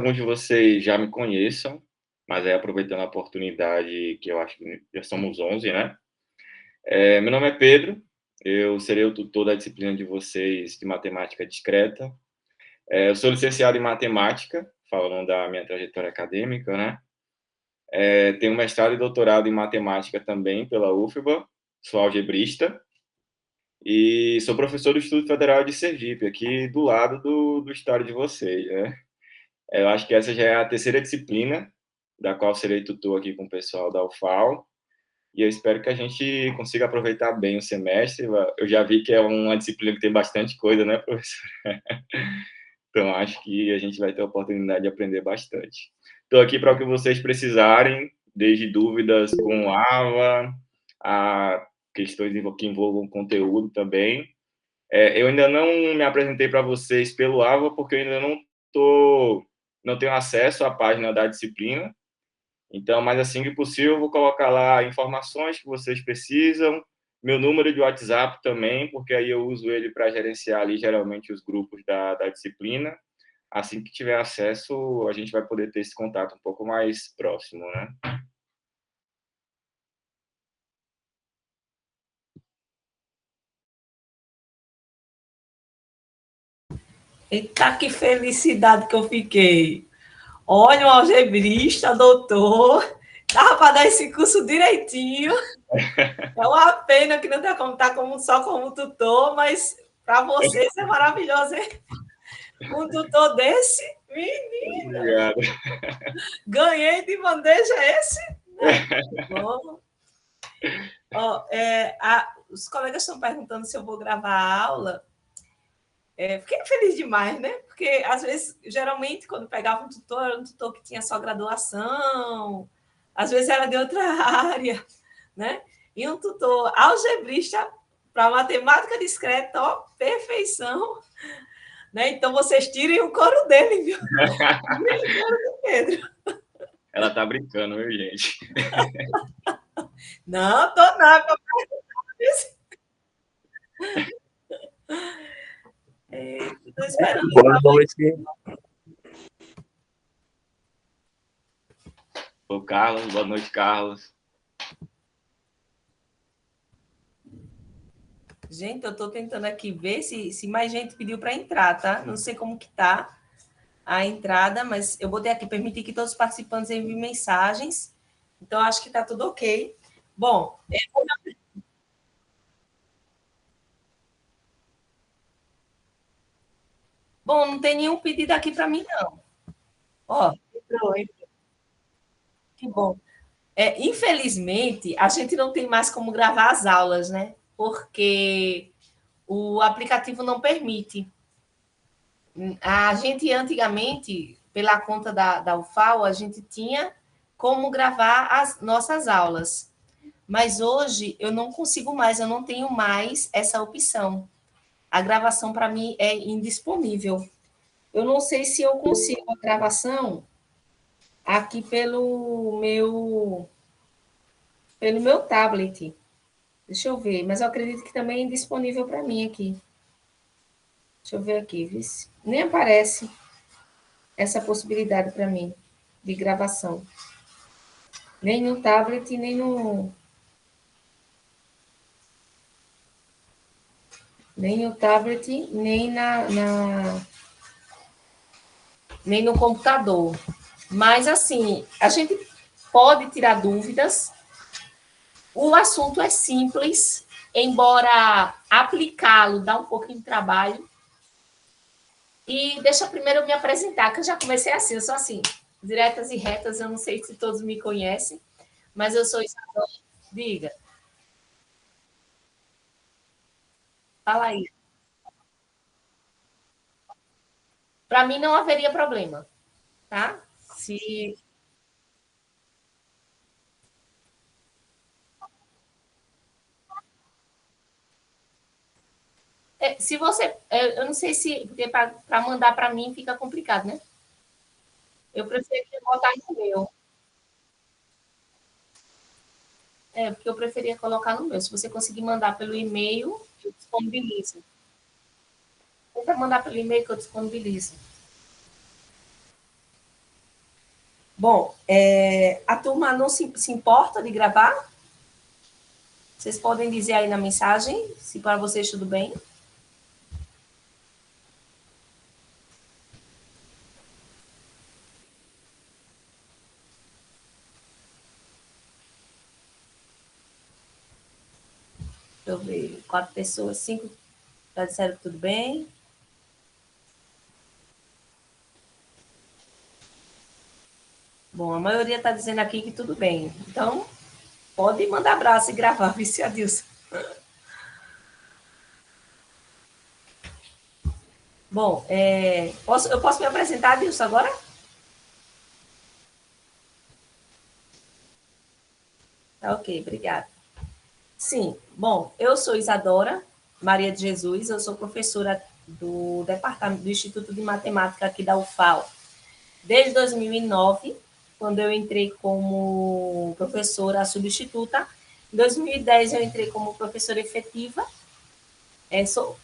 alguns de vocês já me conheçam, mas aí aproveitando a oportunidade que eu acho que já somos 11, né? Meu nome é Pedro, eu serei o tutor da disciplina de vocês de matemática discreta. Eu sou licenciado em matemática, falando da minha trajetória acadêmica, né? Tenho mestrado e doutorado em matemática também pela UFBA, sou algebrista e sou professor do Instituto Federal de Sergipe, aqui do lado do estado de vocês, né? Eu acho que essa já é a terceira disciplina, da qual serei tutor aqui com o pessoal da UFAL, e eu espero que a gente consiga aproveitar bem o semestre. Eu já vi que é uma disciplina que tem bastante coisa, né, professor? Então, acho que a gente vai ter a oportunidade de aprender bastante. Estou aqui para o que vocês precisarem, desde dúvidas com AVA, a questões que envolvam conteúdo também. Eu ainda não me apresentei para vocês pelo AVA, porque eu ainda não tenho acesso à página da disciplina. Então, mas assim que possível, eu vou colocar lá informações que vocês precisam, meu número de WhatsApp também, porque aí eu uso ele para gerenciar ali geralmente os grupos da disciplina. Assim que tiver acesso, a gente vai poder ter esse contato um pouco mais próximo, né? Eita, que felicidade que eu fiquei. Olha, um algebrista, doutor, dava para dar esse curso direitinho. É uma pena que não tem como estar só como tutor, mas para vocês é maravilhoso, hein? Um tutor desse, menina, Obrigado. ganhei de bandeja esse, né? Bom. Ó, os colegas estão perguntando se eu vou gravar a aula. Fiquei feliz demais, né? Porque, às vezes, geralmente, quando pegava um tutor, era um tutor que tinha só graduação, às vezes era de outra área, né? E um tutor algebrista para matemática discreta, ó, perfeição, né? Então, vocês tirem o couro dele, viu? Tirem o couro do Pedro. Ela tá brincando, viu, gente? Não, tô não, tô esperando. Boa noite. Ô, Carlos, boa noite, Carlos. Gente, eu estou tentando aqui ver se mais gente pediu para entrar, tá? Não sei como que tá a entrada, mas eu botei aqui, permitir que todos os participantes enviem mensagens. Então, acho que está tudo ok. Bom, não tem nenhum pedido aqui para mim, não. Ó, entrou. Que bom. Infelizmente, a gente não tem mais como gravar as aulas, né? Porque o aplicativo não permite. A gente, antigamente, pela conta da UFAL, a gente tinha como gravar as nossas aulas. Mas hoje eu não consigo mais, eu não tenho mais essa opção. A gravação para mim é indisponível. Eu não sei se eu consigo a gravação aqui pelo meu tablet. Deixa eu ver, mas eu acredito que também é indisponível para mim aqui. Deixa eu ver aqui, viu? Nem aparece essa possibilidade para mim de gravação. Nem no tablet, nem no tablet, nem no computador. Mas, assim, a gente pode tirar dúvidas. O assunto é simples, embora aplicá-lo dá um pouquinho de trabalho. E deixa primeiro eu me apresentar, que eu já comecei assim, eu sou assim, diretas e retas, eu não sei se todos me conhecem, mas eu sou Isabel. Diga. Fala aí. Para mim não haveria problema, tá? Se você. Eu não sei se. Porque para mandar para mim fica complicado, né? Eu preferia botar no meu. Porque eu preferia colocar no meu. Se você conseguir mandar pelo e-mail, eu disponibilizo. Tenta mandar pelo e-mail que eu disponibilizo. Bom, a turma não se importa de gravar? Vocês podem dizer aí na mensagem se para vocês tudo bem. Deixa eu ver. 4 pessoas, 5 já disseram que tudo bem. Bom, a maioria está dizendo aqui que tudo bem. Então, pode mandar abraço e gravar, vice Adilson. Bom, eu posso me apresentar, Adilson, agora? Tá, ok, obrigada. Sim, bom, eu sou Isadora Maria de Jesus, eu sou professora do Departamento do Instituto de Matemática aqui da UFAL desde 2009, quando eu entrei como professora substituta. Em 2010 eu entrei como professora efetiva,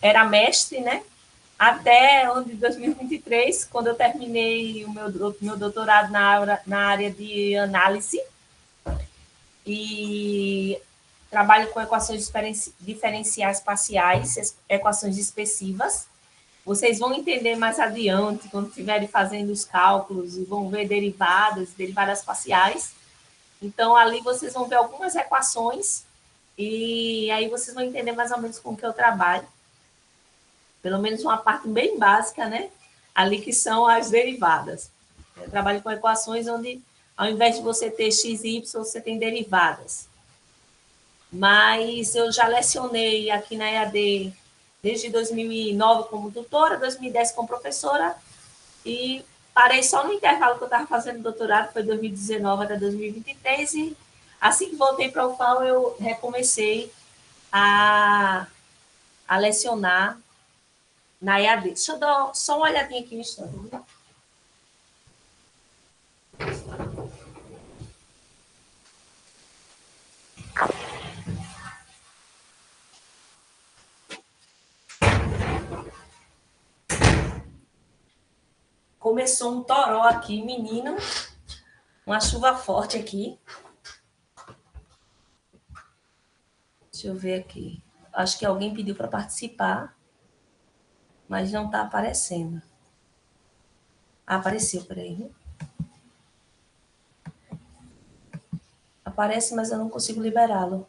era mestre, né? Até onde 2023, quando eu terminei o meu doutorado na área de análise e trabalho com equações diferenciais parciais, equações dispersivas. Vocês vão entender mais adiante, quando estiverem fazendo os cálculos, e vão ver derivadas parciais. Então, ali vocês vão ver algumas equações, e aí vocês vão entender mais ou menos com o que eu trabalho. Pelo menos uma parte bem básica, né? Ali que são as derivadas. Eu trabalho com equações onde, ao invés de você ter x e y, você tem derivadas. Mas eu já lecionei aqui na EAD desde 2009 como tutora, 2010 como professora, e parei só no intervalo que eu estava fazendo doutorado, foi 2019 até 2023, e assim que voltei para o UFAL, eu recomecei a lecionar na EAD. Deixa eu dar só uma olhadinha aqui no instante. Começou um toró aqui, menino, uma chuva forte aqui. Deixa eu ver aqui. Acho que alguém pediu para participar, mas não está aparecendo. Ah, apareceu, peraí. Aparece, mas eu não consigo liberá-lo.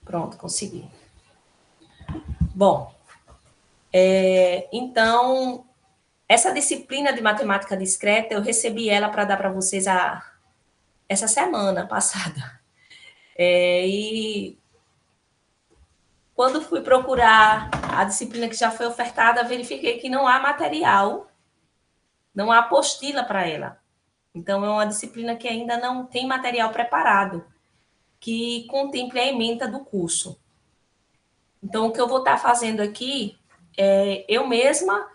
Pronto, consegui. Bom, então, essa disciplina de matemática discreta, eu recebi ela para dar para vocês essa semana passada. E quando fui procurar a disciplina que já foi ofertada, verifiquei que não há material, não há apostila para ela. Então, é uma disciplina que ainda não tem material preparado, que contemple a ementa do curso. Então, o que eu vou estar fazendo aqui é eu mesma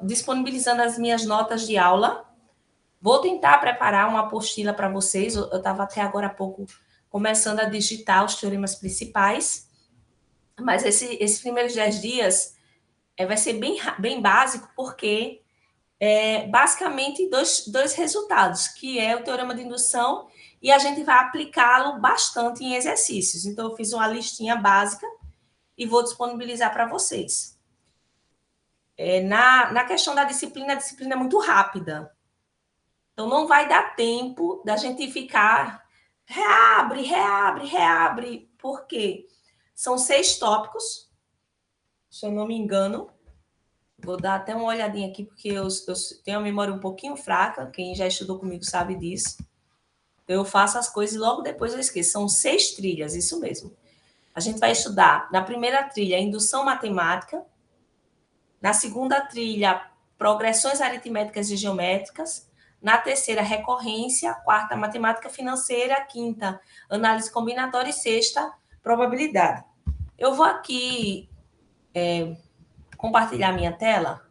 disponibilizando as minhas notas de aula. Vou tentar preparar uma apostila para vocês. Eu estava até agora há pouco começando a digitar os teoremas principais, mas esses primeiros 10 dias vai ser bem básico, porque basicamente dois resultados, que é o teorema de indução, e a gente vai aplicá-lo bastante em exercícios. Então, eu fiz uma listinha básica e vou disponibilizar para vocês. Na questão da disciplina, a disciplina é muito rápida. Então, não vai dar tempo da gente ficar reabre. Por quê? São 6 tópicos, se eu não me engano. Vou dar até uma olhadinha aqui, porque eu tenho a memória um pouquinho fraca. Quem já estudou comigo sabe disso. Eu faço as coisas e logo depois eu esqueço. São 6 trilhas, isso mesmo. A gente vai estudar, na primeira trilha, indução matemática. Na segunda trilha, progressões aritméticas e geométricas. Na terceira, recorrência. Quarta, matemática financeira. Quinta, análise combinatória. E sexta, probabilidade. Eu vou aqui compartilhar minha tela.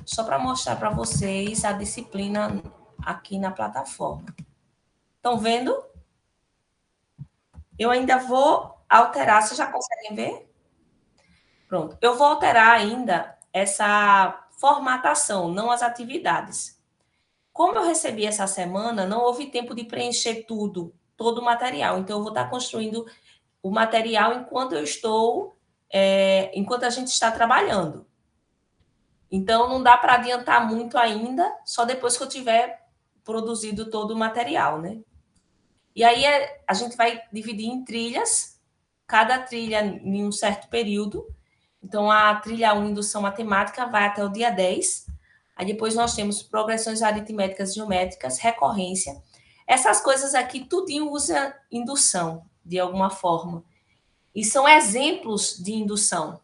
Só para mostrar para vocês a disciplina aqui na plataforma. Estão vendo? Eu ainda vou alterar. Vocês já conseguem ver? Pronto. Eu vou alterar ainda essa formatação, não as atividades. Como eu recebi essa semana, não houve tempo de preencher tudo, todo o material. Então, eu vou estar construindo o material enquanto a gente está trabalhando. Então, não dá para adiantar muito ainda, só depois que eu tiver produzido todo o material, né? E aí a gente vai dividir em trilhas, cada trilha em um certo período. Então, a trilha 1, indução matemática, vai até o dia 10. Aí depois nós temos progressões aritméticas geométricas, recorrência. Essas coisas aqui, tudinho usa indução, de alguma forma. E são exemplos de indução.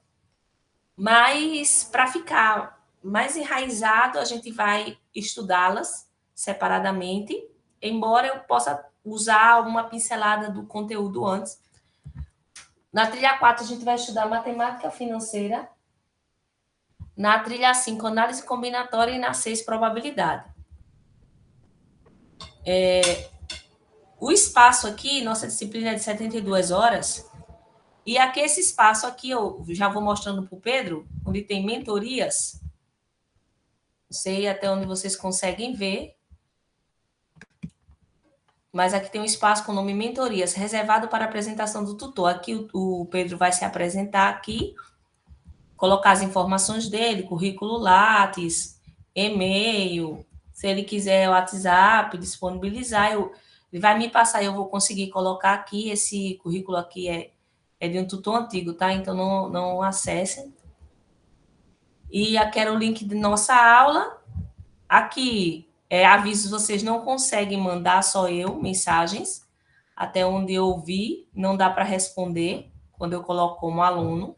Mas, para ficar mais enraizado, a gente vai estudá-las separadamente, embora eu possa usar uma pincelada do conteúdo antes. Na trilha 4, a gente vai estudar matemática financeira. Na trilha 5, análise combinatória. E na 6, probabilidade. O espaço aqui, nossa disciplina é de 72 horas. E aqui, esse espaço aqui, eu já vou mostrando para o Pedro, onde tem mentorias. Não sei até onde vocês conseguem ver. Mas aqui tem um espaço com o nome mentorias, reservado para a apresentação do tutor. Aqui o Pedro vai se apresentar aqui, colocar as informações dele, currículo Lattes, e-mail, se ele quiser o WhatsApp, disponibilizar, ele vai me passar, eu vou conseguir colocar aqui, esse currículo aqui é de um tutor antigo, tá? Então, não acessem. E aqui era o link de nossa aula. Aqui, aviso, vocês não conseguem mandar, só eu, mensagens. Até onde eu vi, não dá para responder quando eu coloco como aluno.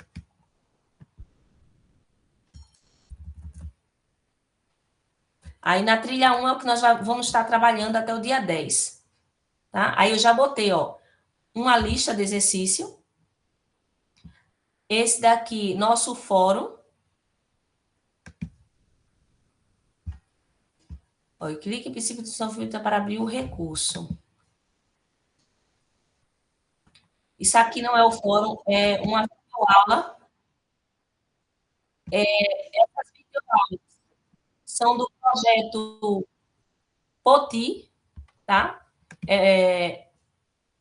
Aí, na trilha 1 é o que nós vamos estar trabalhando até o dia 10. Tá? Aí, eu já botei, ó, uma lista de exercício. Esse daqui, nosso fórum. Ó, eu clique em princípio de sofrimento para abrir o recurso. Isso aqui não é o fórum, é uma videoaula. Essas videoaulas são do projeto Poti, tá?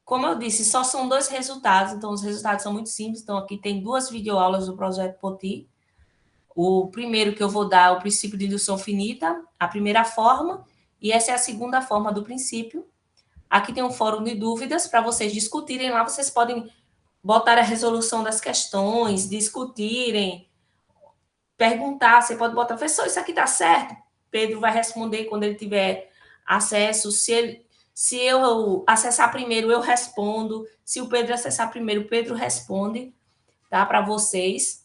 Como eu disse, só são 2 resultados, então os resultados são muito simples. Então, aqui tem 2 videoaulas do projeto Poti. O primeiro que eu vou dar é o princípio de indução finita, a primeira forma, e essa é a segunda forma do princípio. Aqui tem um fórum de dúvidas para vocês discutirem lá, vocês podem botar a resolução das questões, discutirem, perguntar, você pode botar, professor, isso aqui está certo? Pedro vai responder quando ele tiver acesso. Se eu acessar primeiro, eu respondo. Se o Pedro acessar primeiro, o Pedro responde, tá? Para vocês.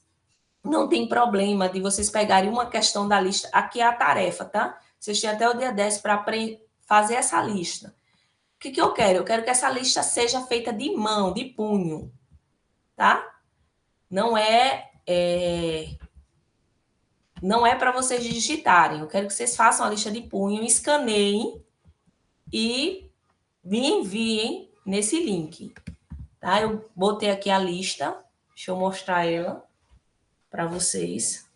Não tem problema de vocês pegarem uma questão da lista. Aqui é a tarefa, tá? Vocês têm até o dia 10 para fazer essa lista. O que eu quero? Eu quero que essa lista seja feita de mão, de punho, tá? Não é para vocês digitarem. Eu quero que vocês façam a lista de punho, escaneiem e me enviem nesse link. Tá? Eu botei aqui a lista. Deixa eu mostrar ela para vocês.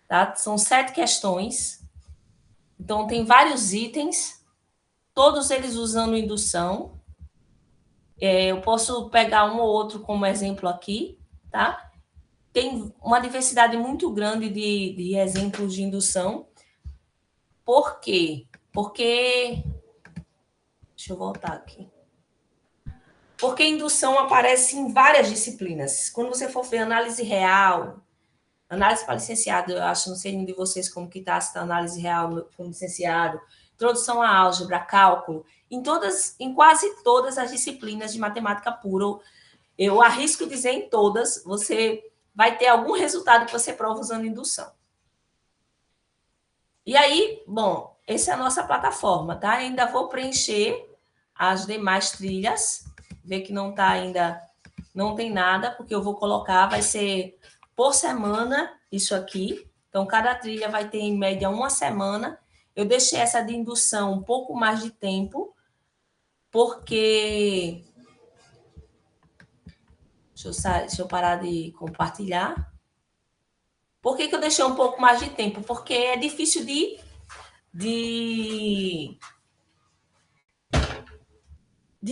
Tá? São 7 questões. Então, tem vários itens, todos eles usando indução. Eu posso pegar um ou outro como exemplo aqui, tá? Tem uma diversidade muito grande de exemplos de indução. Por quê? Porque... Deixa eu voltar aqui. Porque indução aparece em várias disciplinas. Quando você for ver análise real, análise para licenciado, eu acho, não sei nenhum de vocês como que está essa análise real como licenciado, introdução à álgebra, cálculo, em quase todas as disciplinas de matemática pura, eu arrisco dizer em todas, você vai ter algum resultado que você prova usando indução. E aí, bom, essa é a nossa plataforma, tá? Ainda vou preencher as demais trilhas, ver que não está ainda, não tem nada, porque eu vou colocar, vai ser por semana isso aqui. Então, cada trilha vai ter, em média, 1 semana. Eu deixei essa de indução um pouco mais de tempo, porque... Deixa eu parar de compartilhar. Por que eu deixei um pouco mais de tempo? Porque é difícil de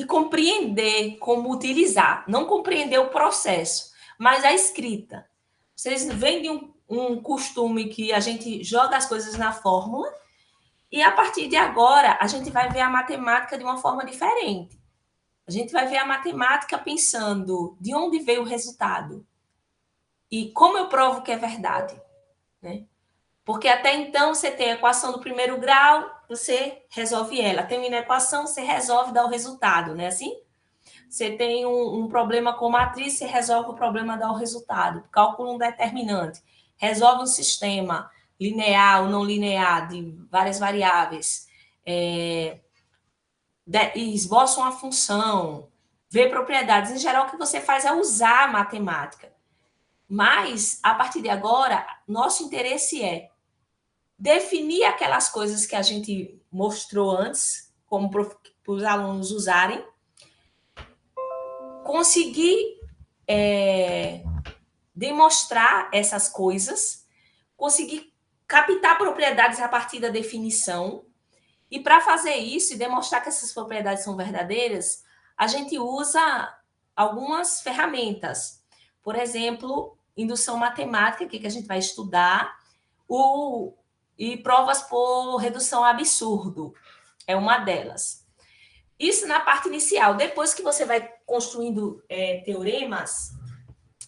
compreender como utilizar. Não compreender o processo, mas a escrita. Vocês vêm de um costume que a gente joga as coisas na fórmula e a partir de agora a gente vai ver a matemática de uma forma diferente. A gente vai ver a matemática pensando de onde veio o resultado e como eu provo que é verdade, né? Porque até então você tem a equação do primeiro grau, você resolve ela. Tem uma equação, você resolve, dá o resultado, né? Assim? Você tem um problema com matriz, você resolve o problema, dá o resultado. Calcula um determinante, resolve um sistema linear ou não linear de várias variáveis, esboça uma função, vê propriedades. Em geral, o que você faz é usar a matemática. Mas, a partir de agora, nosso interesse é definir aquelas coisas que a gente mostrou antes, como para os alunos usarem, conseguir demonstrar essas coisas, conseguir captar propriedades a partir da definição. E para fazer isso e demonstrar que essas propriedades são verdadeiras, a gente usa algumas ferramentas. Por exemplo, indução matemática, que a gente vai estudar, e provas por redução a absurdo, é uma delas. Isso na parte inicial. Depois que você vai construindo teoremas,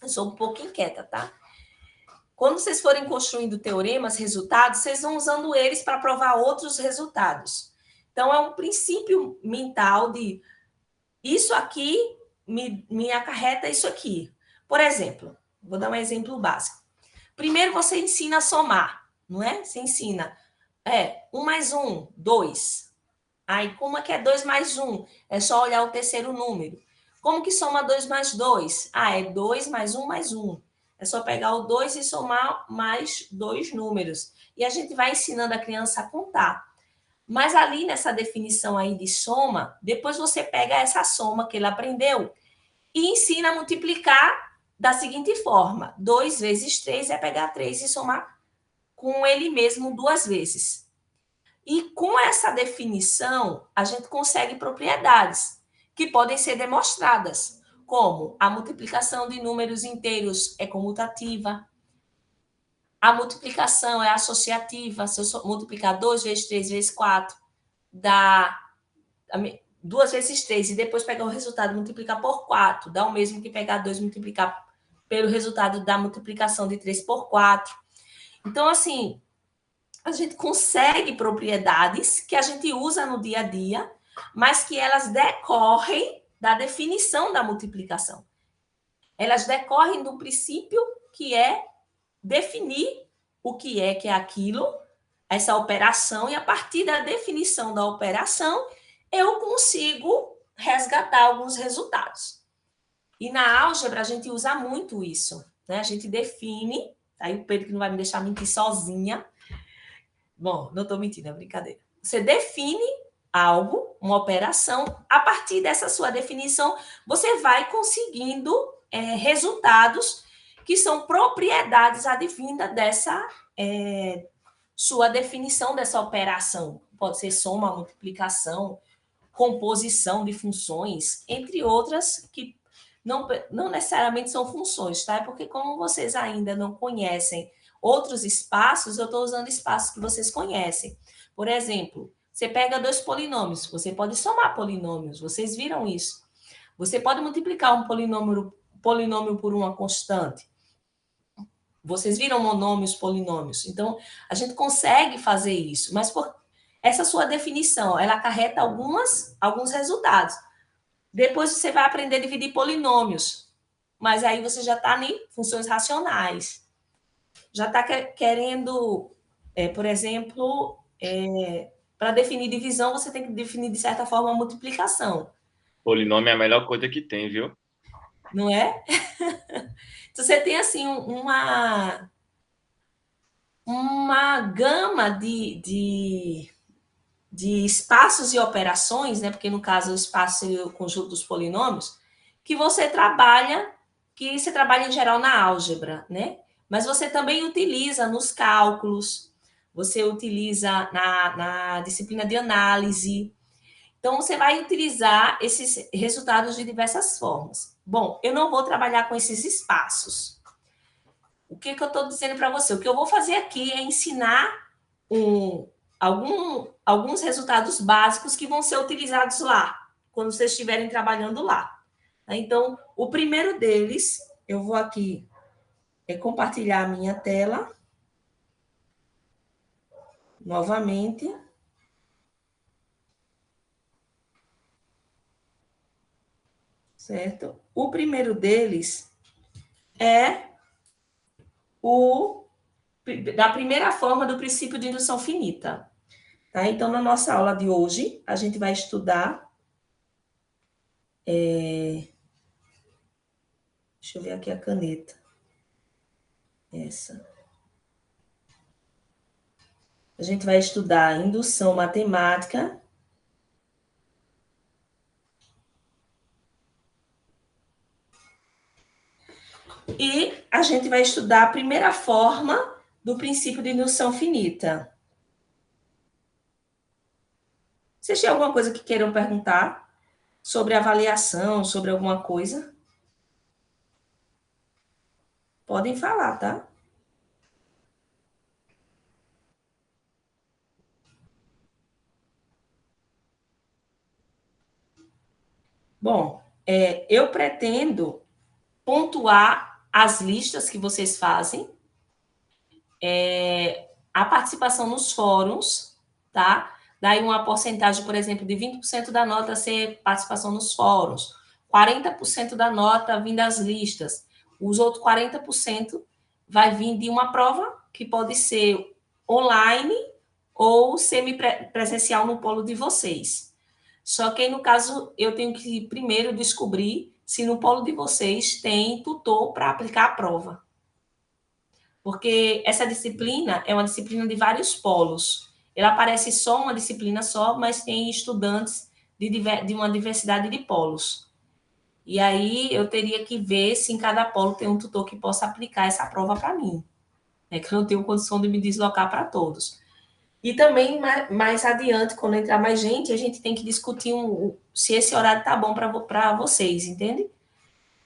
eu sou um pouco inquieta, tá? Quando vocês forem construindo teoremas, resultados, vocês vão usando eles para provar outros resultados. Então, é um princípio mental de isso aqui me acarreta isso aqui. Por exemplo, vou dar um exemplo básico. Primeiro, você ensina a somar, não é? Você ensina 1 mais 1, 2. Aí, como é que é 2 mais 1? É só olhar o terceiro número. Como que soma 2 mais 2? É 2 mais 1 mais 1. É só pegar o 2 e somar mais 2 números. E a gente vai ensinando a criança a contar. Mas ali nessa definição aí de soma, depois você pega essa soma que ele aprendeu e ensina a multiplicar da seguinte forma. 2 vezes 3 é pegar 3 e somar com ele mesmo 2 vezes. E com essa definição, a gente consegue propriedades que podem ser demonstradas, como a multiplicação de números inteiros é comutativa, a multiplicação é associativa. Se eu multiplicar 2 vezes 3 vezes 4, dá 2 vezes 3 e depois pegar o resultado e multiplicar por 4, dá o mesmo que pegar 2 e multiplicar pelo resultado da multiplicação de 3 por 4. Então, assim, a gente consegue propriedades que a gente usa no dia a dia, mas que elas decorrem da definição da multiplicação. Elas decorrem do princípio que é definir o que é aquilo, essa operação, e a partir da definição da operação, eu consigo resgatar alguns resultados. E na álgebra a gente usa muito isso, né? A gente define, aí o Pedro que não vai me deixar mentir sozinha. Bom, não estou mentindo, é brincadeira. Você define algo, uma operação, a partir dessa sua definição, você vai conseguindo resultados que são propriedades advindas dessa sua definição dessa operação. Pode ser soma, multiplicação, composição de funções, entre outras que não necessariamente são funções, tá? Porque como vocês ainda não conhecem outros espaços, eu estou usando espaços que vocês conhecem. Por exemplo, você pega 2 polinômios, você pode somar polinômios, vocês viram isso. Você pode multiplicar um polinômio por uma constante. Vocês viram monômios, polinômios. Então, a gente consegue fazer isso, mas por essa sua definição, ela acarreta alguns resultados. Depois você vai aprender a dividir polinômios, mas aí você já está em funções racionais. Já está querendo, por exemplo, para definir divisão, você tem que definir, de certa forma, a multiplicação. Polinômio é a melhor coisa que tem, viu? Não é? Então, você tem, assim, uma gama de espaços e operações, né? Porque, no caso, o espaço seria o conjunto dos polinômios, que você trabalha que você trabalha em geral na álgebra, né? Mas você também utiliza nos cálculos, você utiliza na disciplina de análise. Então, você vai utilizar esses resultados de diversas formas. Bom, eu não vou trabalhar com esses espaços. O que eu estou dizendo para você? O que eu vou fazer aqui é ensinar um, alguns resultados básicos que vão ser utilizados lá, quando vocês estiverem trabalhando lá. Então, o primeiro deles, eu vou aqui compartilhar a minha tela novamente. Certo? O primeiro deles é o da primeira forma do princípio de indução finita. Tá? Então, na nossa aula de hoje, a gente vai estudar. Deixa eu ver aqui a caneta. Essa. A gente vai estudar indução matemática. E a gente vai estudar a primeira forma do princípio de indução finita. Vocês têm alguma coisa que queiram perguntar sobre avaliação, sobre alguma coisa? Podem falar, tá? Bom, eu pretendo pontuar as listas que vocês fazem, a participação nos fóruns, tá? Daí uma porcentagem, por exemplo, de 20% da nota ser participação nos fóruns, 40% da nota vindo das listas, os outros 40% vai vir de uma prova que pode ser online ou semipresencial no polo de vocês. Só que aí, no caso, eu tenho que primeiro descobrir se no polo de vocês tem tutor para aplicar a prova. Porque essa disciplina é uma disciplina de vários polos. Ela parece só uma disciplina só, mas tem estudantes de uma diversidade de polos. E aí eu teria que ver se em cada polo tem um tutor que possa aplicar essa prova para mim. É que eu não tenho condição de me deslocar para todos. E também, mais adiante, quando entrar mais gente, a gente tem que discutir se esse horário está bom para vocês, entende?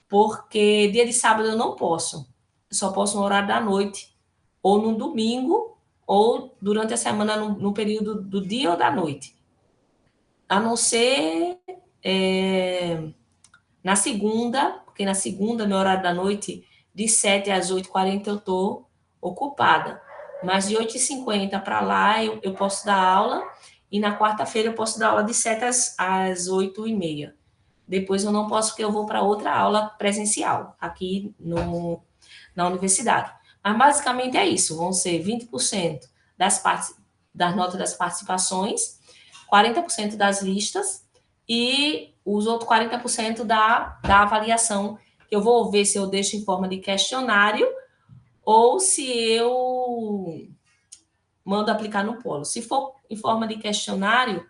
Porque dia de sábado eu não posso. Eu só posso no horário da noite, ou no domingo, ou durante a semana, no período do dia ou da noite. A não ser na segunda, porque na segunda, no horário da noite, de 7 às 8h40 eu estou ocupada. Mas de 8h50 para lá eu posso dar aula, e na quarta-feira eu posso dar aula de 7 às 8h30. Depois eu não posso, porque eu vou para outra aula presencial, aqui na universidade. Mas basicamente é isso, vão ser 20% das notas das participações, 40% das listas e os outros 40% da avaliação, que eu vou ver se eu deixo em forma de questionário ou se eu mando aplicar no polo. Se for em forma de questionário,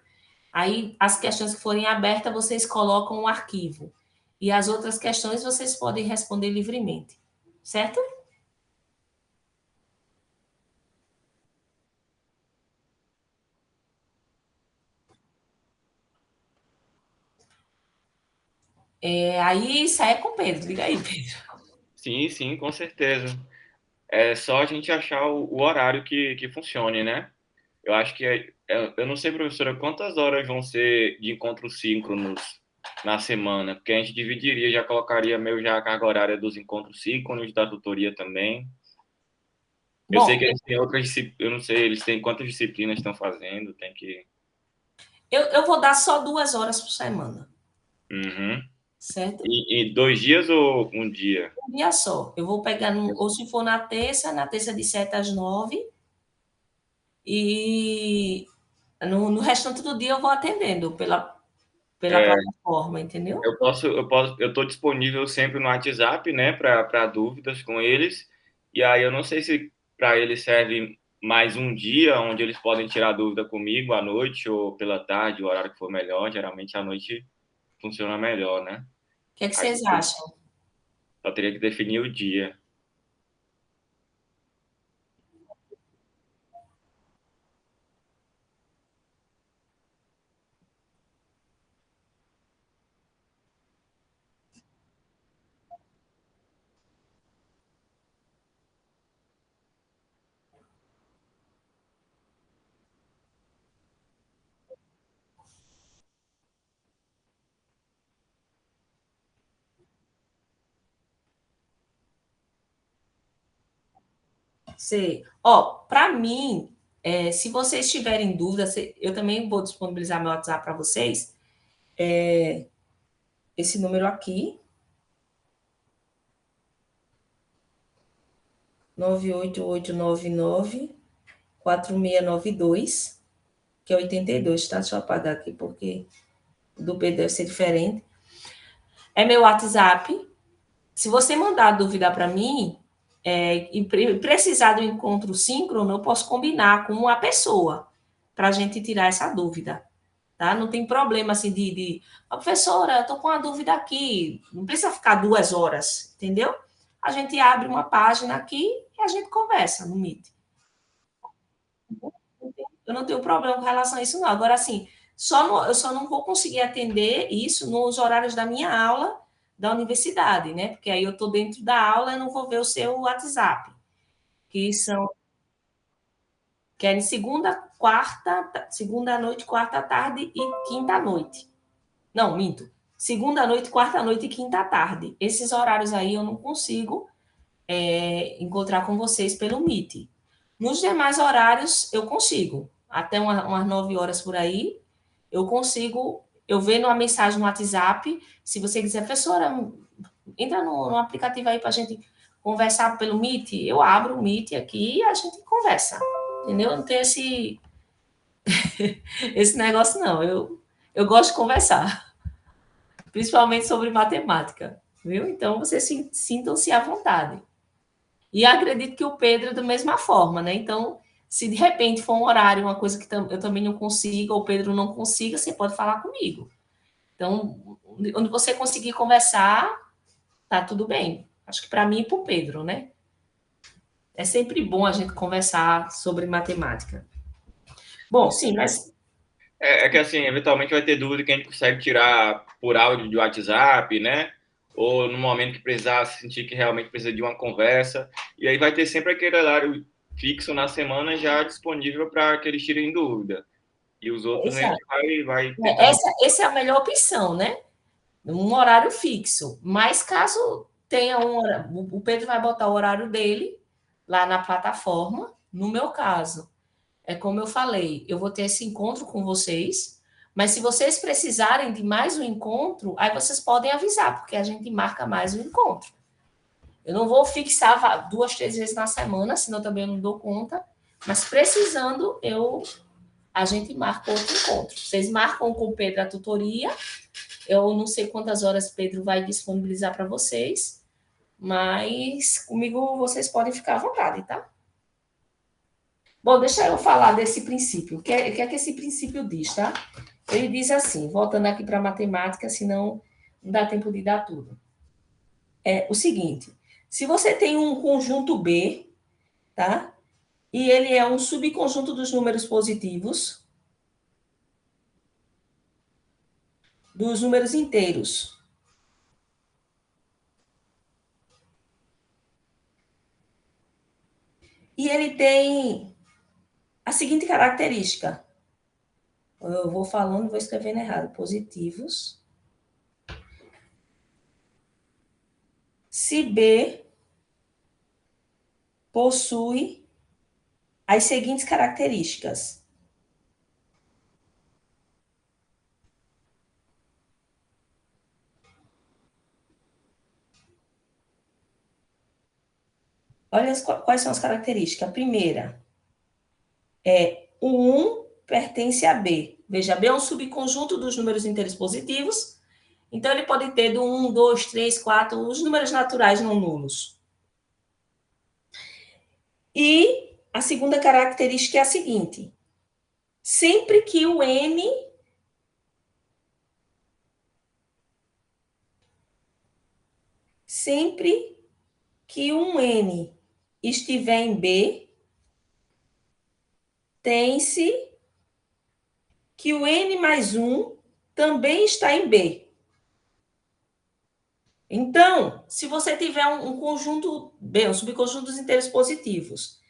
aí as questões que forem abertas, vocês colocam um arquivo. E as outras questões vocês podem responder livremente. Certo? Aí isso aí é com o Pedro. Diga aí, Pedro. Sim, sim, com certeza. É só a gente achar o horário que funcione, né? Eu acho que eu não sei, professora, quantas horas vão ser de encontros síncronos na semana, porque a gente dividiria, já colocaria meio já a carga horária dos encontros síncronos, da tutoria também. Eu sei Bom, que eles têm outras disciplinas, eu não sei, eles têm quantas disciplinas estão fazendo, tem que. eu vou dar só 2 horas por semana. Uhum. Certo? E 2 dias ou um dia? Um dia só. Eu vou pegar, ou se for na terça de 7 às 9, e no restante do dia eu vou atendendo pela É, plataforma, entendeu? eu estou disponível sempre no WhatsApp, né, para dúvidas com eles. E aí eu não sei se para eles serve mais um dia, onde eles podem tirar dúvida comigo à noite ou pela tarde, o horário que for melhor. Geralmente à noite funciona melhor, né? O que é que A vocês gente, acham? Só teria que definir o dia. Sei. Ó, para mim, se vocês tiverem dúvida, eu também vou disponibilizar meu WhatsApp para vocês. Esse número aqui, 988994692, que é 82, tá? Deixa eu apagar aqui, porque o do P deve ser diferente. É meu WhatsApp. Se você mandar dúvida para mim, e precisar do encontro síncrono, eu posso combinar com uma pessoa para a gente tirar essa dúvida. Tá? Não tem problema assim professora, eu estou com uma dúvida aqui, não precisa ficar 2 horas, entendeu? A gente abre uma página aqui e a gente conversa no Meet. Eu não tenho problema com relação a isso, não. Agora, assim, eu só não vou conseguir atender isso nos horários da minha aula da universidade, né? Porque aí eu estou dentro da aula e não vou ver o seu WhatsApp, que são que é de segunda noite, quarta tarde e quinta noite. Não, minto. Segunda noite, quarta noite e quinta tarde. Esses horários aí eu não consigo encontrar com vocês pelo Meet. Nos demais horários eu consigo. Até umas 9 horas por aí, eu consigo. Eu vendo uma mensagem no WhatsApp. Se você quiser, professora, entra no aplicativo aí para a gente conversar pelo Meet. Eu abro o Meet aqui e a gente conversa. Entendeu? Não tem esse negócio, não. Eu gosto de conversar, principalmente sobre matemática, viu? Então, vocês sintam-se à vontade. E acredito que o Pedro é da mesma forma, né? Então, se de repente for um horário, uma coisa que eu também não consiga, ou o Pedro não consiga, você pode falar comigo. Então, onde você conseguir conversar, tá tudo bem. Acho que para mim e para o Pedro, né? É sempre bom a gente conversar sobre matemática. Bom, sim, mas É que assim, eventualmente vai ter dúvida que a gente consegue tirar por áudio de WhatsApp, né? Ou no momento que precisar sentir que realmente precisa de uma conversa. E aí vai ter sempre aquele horário fixo na semana já disponível para que eles tirem dúvida. E os outros a gente vai tentando. essa é a melhor opção, né? Um horário fixo. Mas caso tenha o Pedro vai botar o horário dele lá na plataforma. No meu caso, é como eu falei, eu vou ter esse encontro com vocês, mas se vocês precisarem de mais um encontro, aí vocês podem avisar, porque a gente marca mais um encontro. Eu não vou fixar 2, 3 vezes na semana, senão também eu não dou conta, mas precisando, a gente marca outro encontro. Vocês marcam com o Pedro a tutoria, eu não sei quantas horas Pedro vai disponibilizar para vocês, mas comigo vocês podem ficar à vontade, tá? Bom, deixa eu falar desse princípio. O que é que esse princípio diz, tá? Ele diz assim, voltando aqui para a matemática, senão não dá tempo de dar tudo. É o seguinte: se você tem um conjunto B, tá? E ele é um subconjunto dos números positivos, dos números inteiros. E ele tem a seguinte característica. Eu vou falando, vou escrevendo errado. Positivos. Se B possui as seguintes características. Olha quais são as características. A primeira é o 1 pertence a B. Veja, B é um subconjunto dos números inteiros positivos. Então, ele pode ter do 1, 2, 3, 4, os números naturais não nulos. E a segunda característica é a seguinte: sempre que o N sempre que um N estiver em B, tem-se que o N mais 1 também está em B. Então, se você tiver um conjunto B, um subconjunto dos inteiros positivos,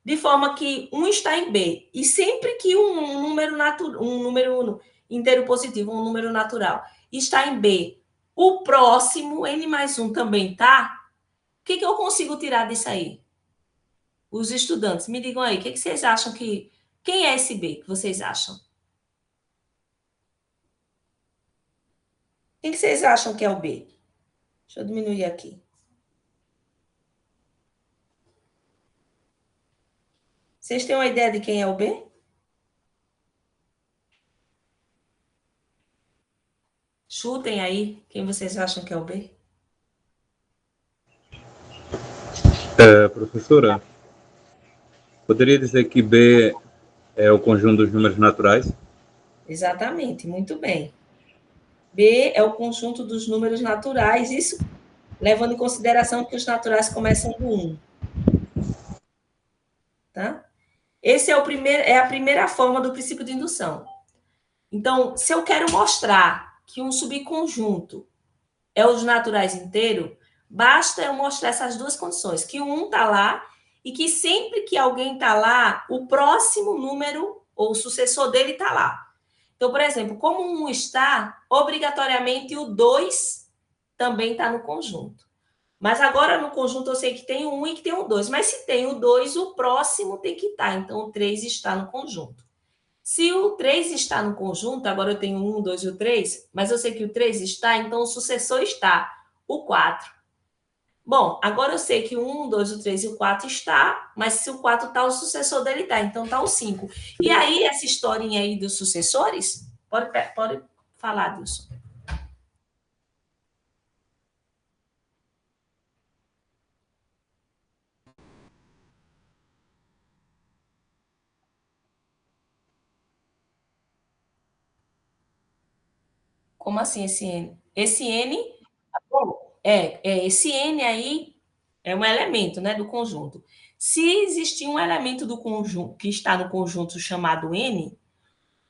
de forma que um está em B, e sempre que um número inteiro positivo, um número natural, está em B, o próximo, N mais 1 também está, o que eu consigo tirar disso aí? Os estudantes, me digam aí, o que vocês acham que... Quem é esse B que vocês acham? Quem que vocês acham que é o B? Deixa eu diminuir aqui. Vocês têm uma ideia de quem é o B? Chutem aí quem vocês acham que é o B. Professora, poderia dizer que B é o conjunto dos números naturais? Exatamente, muito bem. B é o conjunto dos números naturais, isso levando em consideração que os naturais começam do 1. Tá? Esse é a primeira forma do princípio de indução. Então, se eu quero mostrar que um subconjunto é os naturais inteiro, basta eu mostrar essas duas condições, que o 1 está lá e que sempre que alguém está lá, o próximo número ou o sucessor dele está lá. Então, por exemplo, como o 1 está, obrigatoriamente o 2 também está no conjunto. Mas agora no conjunto eu sei que tem o 1 e que tem o 2. Mas se tem o 2, o próximo tem que estar. Então, o 3 está no conjunto. Se o 3 está no conjunto, agora eu tenho o 1, o 2 e o 3, mas eu sei que o 3 está, então o sucessor está, o 4. Bom, agora eu sei que o 1, o 2, o 3 e o 4 está, mas se o 4 está, o sucessor dele está, então está o 5. E aí, essa historinha aí dos sucessores, pode falar disso. Como assim esse N? Esse N, esse N aí é um elemento, né, do conjunto. Se existir um elemento do conjunto que está no conjunto chamado N,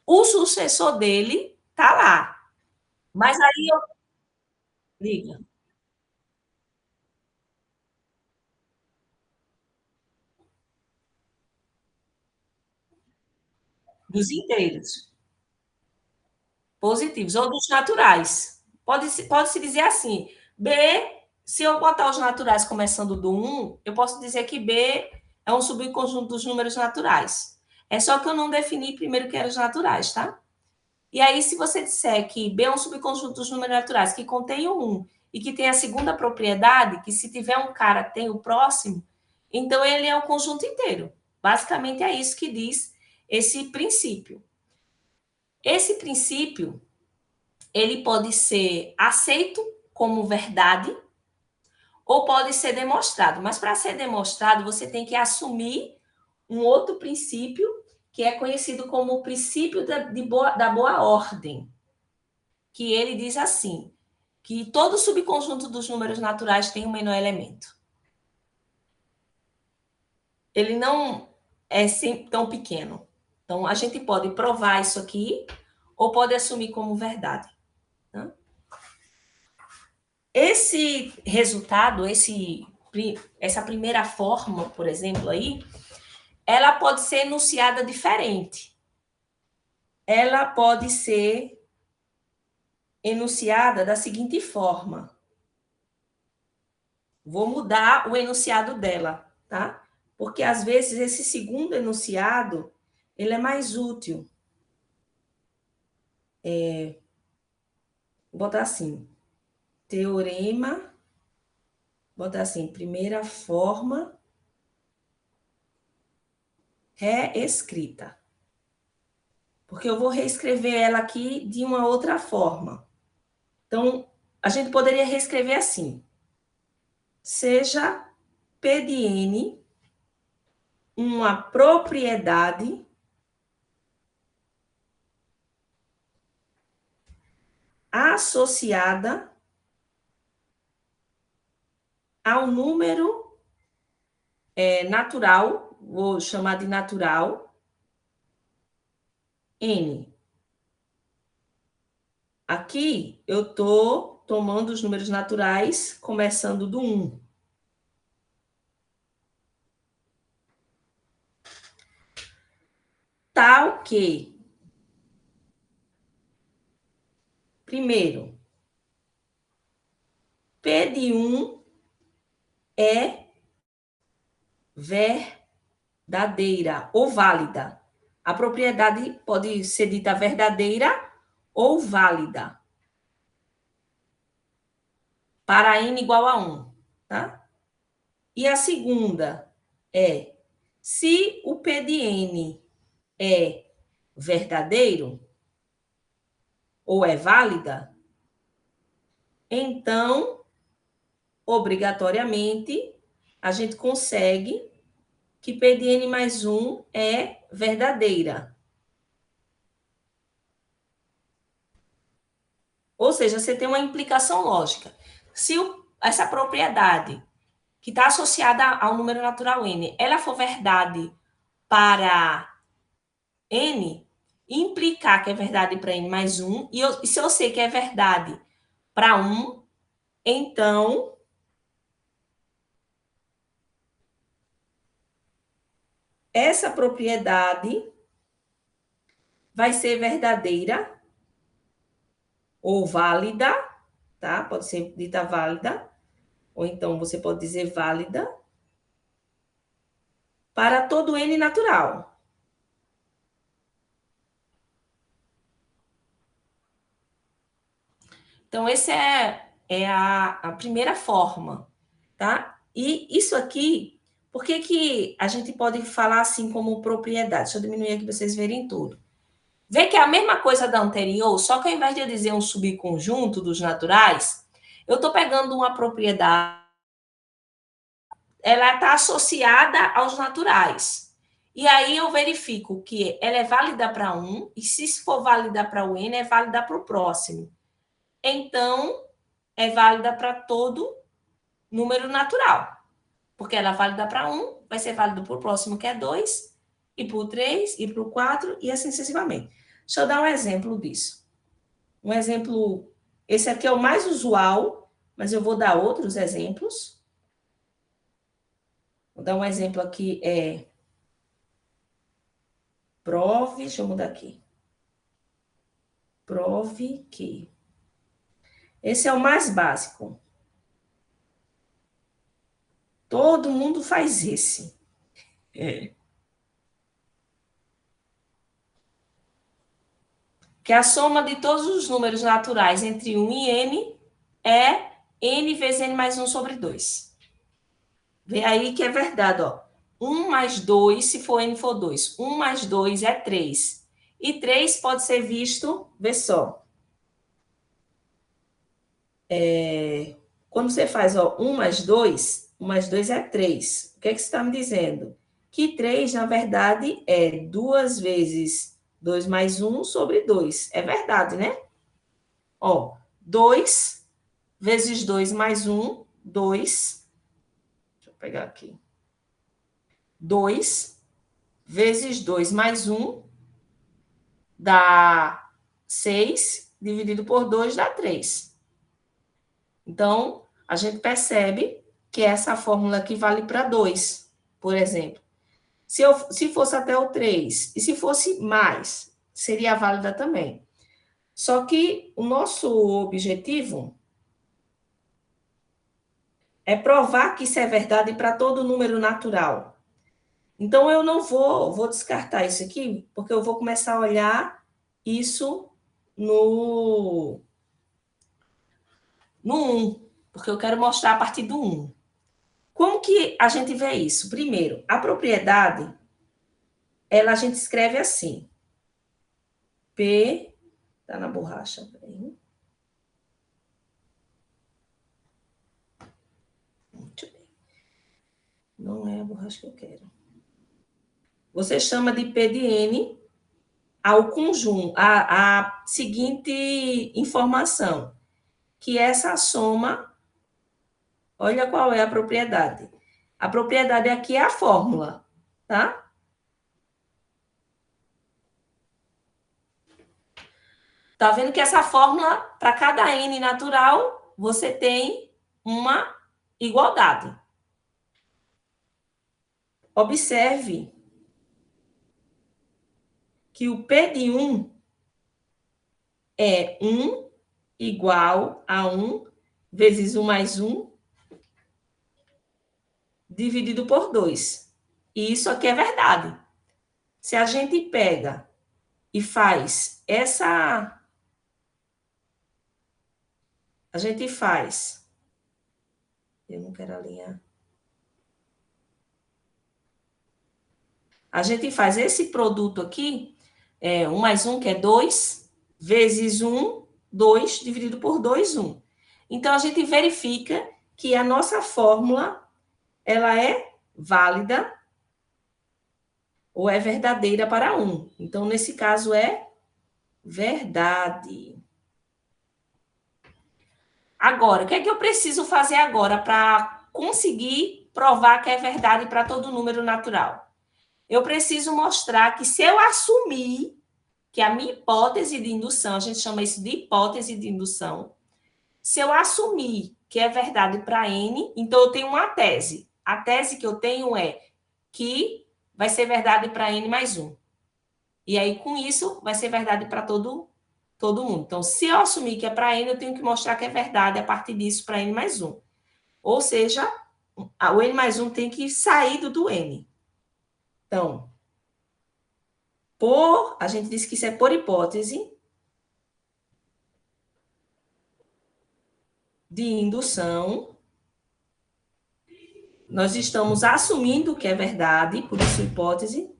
o sucessor dele tá lá. Mas aí eu liga dos inteiros positivos ou dos naturais. Pode-se dizer assim, B, se eu botar os naturais começando do 1, eu posso dizer que B é um subconjunto dos números naturais. É só que eu não defini primeiro que eram os naturais, tá? E aí, se você disser que B é um subconjunto dos números naturais que contém o 1 e que tem a segunda propriedade, que se tiver um cara tem o próximo, então ele é o conjunto inteiro. Basicamente é isso que diz esse princípio. Esse princípio, ele pode ser aceito como verdade ou pode ser demonstrado. Mas para ser demonstrado, você tem que assumir um outro princípio que é conhecido como o princípio da boa ordem, que ele diz assim, que todo subconjunto dos números naturais tem um menor elemento. Ele não é sempre tão pequeno. Então, a gente pode provar isso aqui ou pode assumir como verdade. Tá? Esse resultado, essa primeira forma, por exemplo, aí, ela pode ser enunciada diferente. Ela pode ser enunciada da seguinte forma. Vou mudar o enunciado dela, tá? Porque às vezes esse segundo enunciado, ele é mais útil. Vou botar assim, teorema, botar assim, primeira forma reescrita. Porque eu vou reescrever ela aqui de uma outra forma. Então, a gente poderia reescrever assim. Seja P de N uma propriedade associada ao número natural, vou chamar de natural, N. Aqui eu estou tomando os números naturais, começando do 1. Tal que, primeiro, P de 1 é verdadeira ou válida. A propriedade pode ser dita verdadeira ou válida. Para n igual a 1. Tá? E a segunda é, se o P de n é verdadeiro ou é válida, então, obrigatoriamente, a gente consegue que P de n mais 1 é verdadeira. Ou seja, você tem uma implicação lógica. Se essa propriedade que está associada ao número natural n, ela for verdade para n, implicar que é verdade para n mais 1, e se eu sei que é verdade para 1, então essa propriedade vai ser verdadeira ou válida, tá? Pode ser dita válida, ou então você pode dizer válida, para todo n natural. Então, essa é a primeira forma, tá? E isso aqui, por que a gente pode falar assim como propriedade? Deixa eu diminuir aqui para vocês verem tudo. Vê que é a mesma coisa da anterior, só que ao invés de eu dizer um subconjunto dos naturais, eu estou pegando uma propriedade, ela está associada aos naturais. E aí eu verifico que ela é válida para um, e se for válida para o n, é válida para o próximo. Então, é válida para todo número natural. Porque ela é válida para 1, vai ser válida para o próximo, que é 2, e para o 3, e para o 4, e assim sucessivamente. Deixa eu dar um exemplo disso. Um exemplo, esse aqui é o mais usual, mas eu vou dar outros exemplos. Vou dar um exemplo aqui, prove, deixa eu mudar aqui. Prove que. Esse é o mais básico. Todo mundo faz esse. Que a soma de todos os números naturais entre 1 e n é n vezes n mais 1 sobre 2. Vê aí que é verdade, ó. 1 mais 2, se for n for 2. 1 mais 2 é 3. E 3 pode ser visto, vê só. Quando você faz, ó, 1 mais 2, 1 mais 2 é 3. O que é que você está me dizendo? Que 3, na verdade, é 2 vezes 2 mais 1 sobre 2. É verdade, né? Ó, 2 vezes 2 mais 1, 2. Deixa eu pegar aqui. 2 vezes 2 mais 1 dá 6, dividido por 2 dá 3. Então, a gente percebe que essa fórmula aqui vale para 2, por exemplo. Se fosse até o 3, e se fosse mais, seria válida também. Só que o nosso objetivo é provar que isso é verdade para todo número natural. Então, eu não vou descartar isso aqui, porque eu vou começar a olhar isso no 1, porque eu quero mostrar a partir do 1. Como que a gente vê isso? Primeiro, a propriedade, a gente escreve assim. P, tá na borracha, peraí. Muito bem. Não é a borracha que eu quero. Você chama de P de N ao conjunto, a seguinte informação, que essa soma Olha qual é a propriedade. A propriedade aqui é a fórmula, tá? Tá vendo que essa fórmula, para cada n natural, você tem uma igualdade. Observe que o P de 1 é 1 igual a 1 vezes 1 mais 1 dividido por 2. E isso aqui é verdade. Se a gente pega e faz essa... A gente faz... Eu não quero alinhar. A gente faz esse produto aqui, 1 mais 1, que é 2, vezes 1, 2, dividido por 2, 1. Então, a gente verifica que a nossa fórmula, ela é válida ou é verdadeira para 1. Então, nesse caso, é verdade. Agora, o que é que eu preciso fazer agora para conseguir provar que é verdade para todo número natural? Eu preciso mostrar que se eu assumir que a minha hipótese de indução, a gente chama isso de hipótese de indução, se eu assumir que é verdade para N, então eu tenho uma tese. A tese que eu tenho é que vai ser verdade para N mais 1. E aí, com isso, vai ser verdade para todo mundo. Então, se eu assumir que é para N, eu tenho que mostrar que é verdade a partir disso para N mais 1. Ou seja, o N mais 1 tem que sair do N. Então, a gente disse que isso é por hipótese de indução. Nós estamos assumindo que é verdade, por isso hipótese.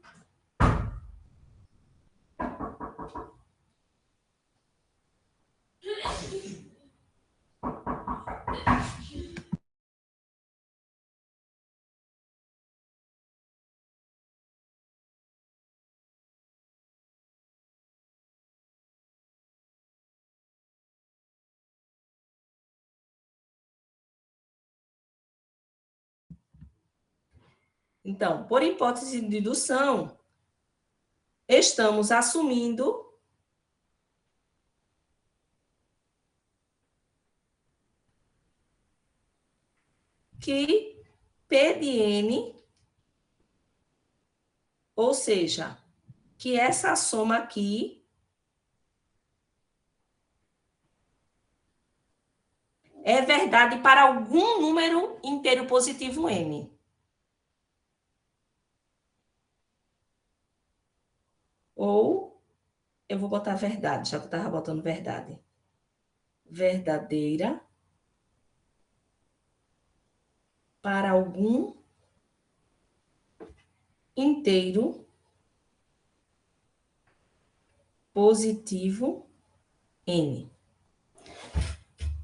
Então, por hipótese de indução, estamos assumindo que P de N, ou seja, que essa soma aqui é verdade para algum número inteiro positivo N. Ou eu vou botar verdade, já que eu estava botando verdade. Verdadeira para algum inteiro positivo N.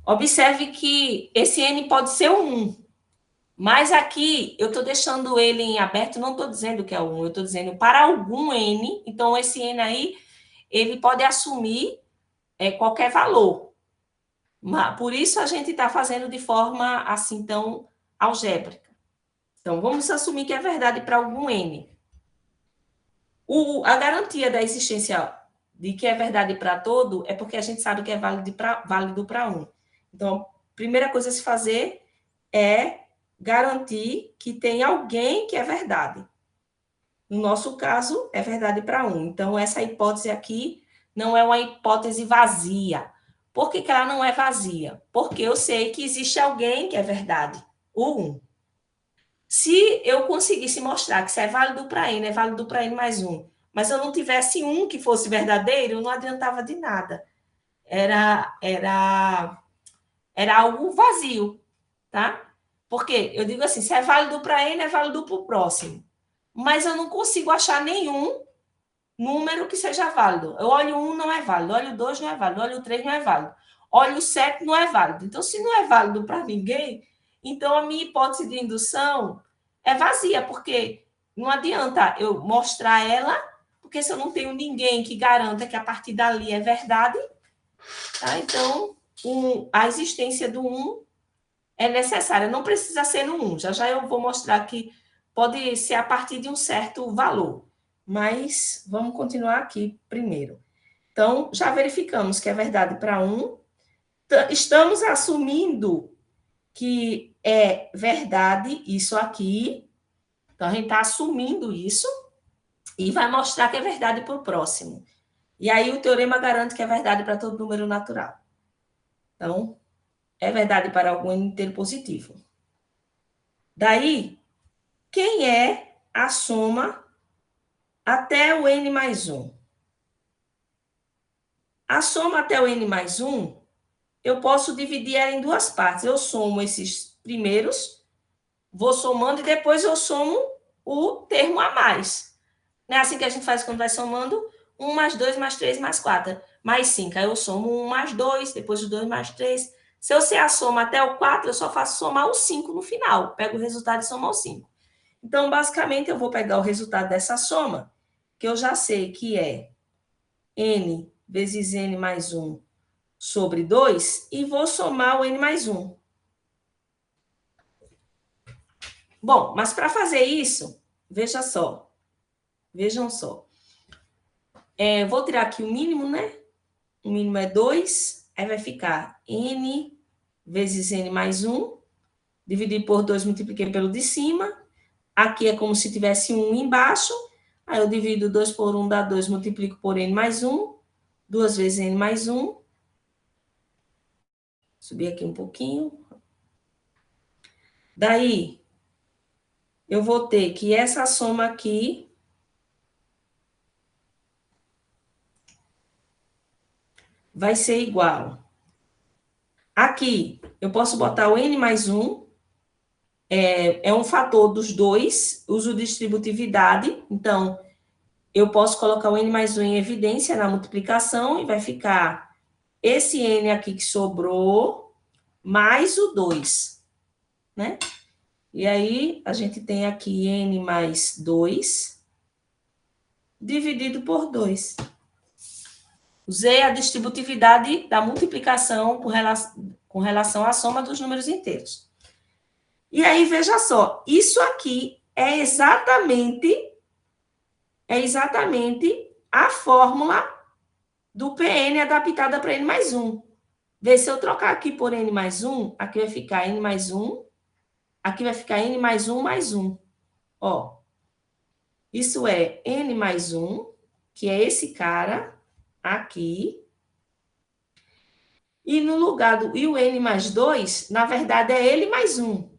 Observe que esse N pode ser o 1, mas aqui eu estou deixando ele em aberto, não estou dizendo que é o 1, eu estou dizendo para algum N, então esse N aí, ele pode assumir qualquer valor. Por isso a gente está fazendo de forma assim tão algébrica. Então, vamos assumir que é verdade para algum N. A garantia da existência de que é verdade para todo é porque a gente sabe que é válido para um. Então, a primeira coisa a se fazer é garantir que tem alguém que é verdade. No nosso caso, é verdade para um. Então, essa hipótese aqui não é uma hipótese vazia. Por que ela não é vazia? Porque eu sei que existe alguém que é verdade, o 1. Se eu conseguisse mostrar que isso é válido para N, é válido para N mais 1, mas eu não tivesse um que fosse verdadeiro, não adiantava de nada. Era algo vazio, tá? Porque eu digo assim, se é válido para N, é válido para o próximo. Mas eu não consigo achar nenhum número que seja válido. Eu olho 1, não é válido. Olho 2, não é válido. Olho 3, não é válido. Olho 7, não é válido. Então, se não é válido para ninguém, então a minha hipótese de indução é vazia, porque não adianta eu mostrar ela, porque se eu não tenho ninguém que garanta que a partir dali é verdade, tá? Então, a existência do 1 é necessária, não precisa ser no 1. Já já eu vou mostrar que pode ser a partir de um certo valor. Mas vamos continuar aqui primeiro. Então, já verificamos que é verdade para 1. Estamos assumindo que é verdade isso aqui. Então, a gente está assumindo isso e vai mostrar que é verdade para o próximo. E aí, o teorema garante que é verdade para todo número natural. Então, é verdade para algum n inteiro positivo. Daí, quem é a soma até o n mais 1? A soma até o n mais 1, eu posso dividir ela em duas partes. Eu somo esses primeiros, vou somando e depois eu somo o termo a mais. Não é assim que a gente faz quando vai somando? 1 mais 2 mais 3 mais 4 mais 5. Aí eu somo 1 mais 2, depois o 2 mais 3. Se eu sei a soma até o 4, eu só faço somar o 5 no final. Pego o resultado e somo o 5. Então, basicamente, eu vou pegar o resultado dessa soma, que eu já sei que é n vezes n mais 1 sobre 2, e vou somar o n mais 1. Bom, mas para fazer isso, vejam só. Vou tirar aqui o mínimo, né? O mínimo é 2, aí vai ficar n vezes n mais 1, dividido por 2, multipliquei pelo de cima. Aqui é como se tivesse 1 embaixo, aí eu divido 2 por 1, dá 2, multiplico por n mais 1, 2 vezes n mais 1. Subir aqui um pouquinho. Daí, eu vou ter que essa soma aqui vai ser igual. Aqui, eu posso botar o n mais 1, é um fator dos dois, uso distributividade, então, eu posso colocar o n mais 1 em evidência na multiplicação e vai ficar esse n aqui que sobrou, mais o 2, né? E aí, a gente tem aqui n mais 2, dividido por 2. Usei a distributividade da multiplicação com relação à soma dos números inteiros. E aí, veja só, isso aqui é exatamente a fórmula do PN adaptada para n mais 1. Vê, se eu trocar aqui por n mais 1, aqui vai ficar n mais 1, aqui vai ficar n mais 1 mais 1. Ó, isso é n mais 1, que é esse cara aqui. E no lugar do e o n mais 2, na verdade, é ele mais 1.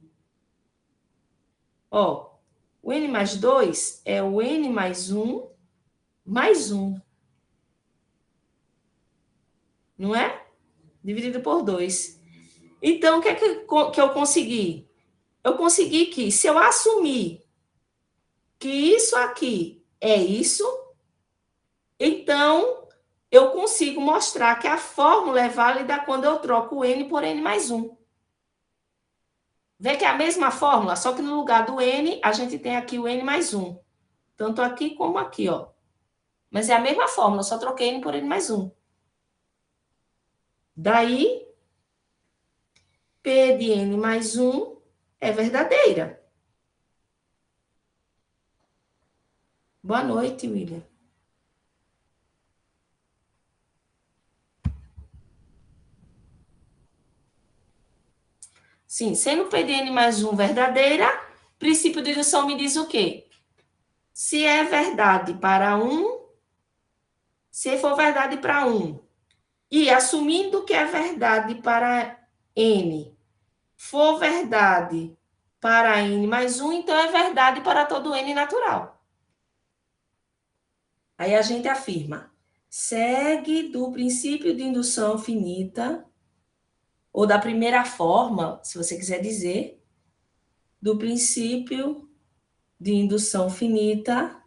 Ó, o n mais 2 é o n mais 1 mais 1. Não é? Dividido por 2. Então, o que é que eu consegui? Eu consegui que, se eu assumir que isso aqui é isso, então eu consigo mostrar que a fórmula é válida quando eu troco o n por n mais 1. Vê que é a mesma fórmula, só que no lugar do n, a gente tem aqui o n mais 1. Tanto aqui como aqui, ó. Mas é a mesma fórmula, só troquei n por n mais 1. Daí, P de n mais 1 é verdadeira. Boa noite, William. Sim, sendo P de n mais 1 verdadeira, princípio de indução me diz o quê? Se é verdade para 1, se for verdade para 1, e assumindo que é verdade para n, for verdade para n mais 1, então é verdade para todo n natural. Aí a gente afirma, segue do princípio de indução finita, ou da primeira forma, se você quiser dizer, do princípio de indução finita,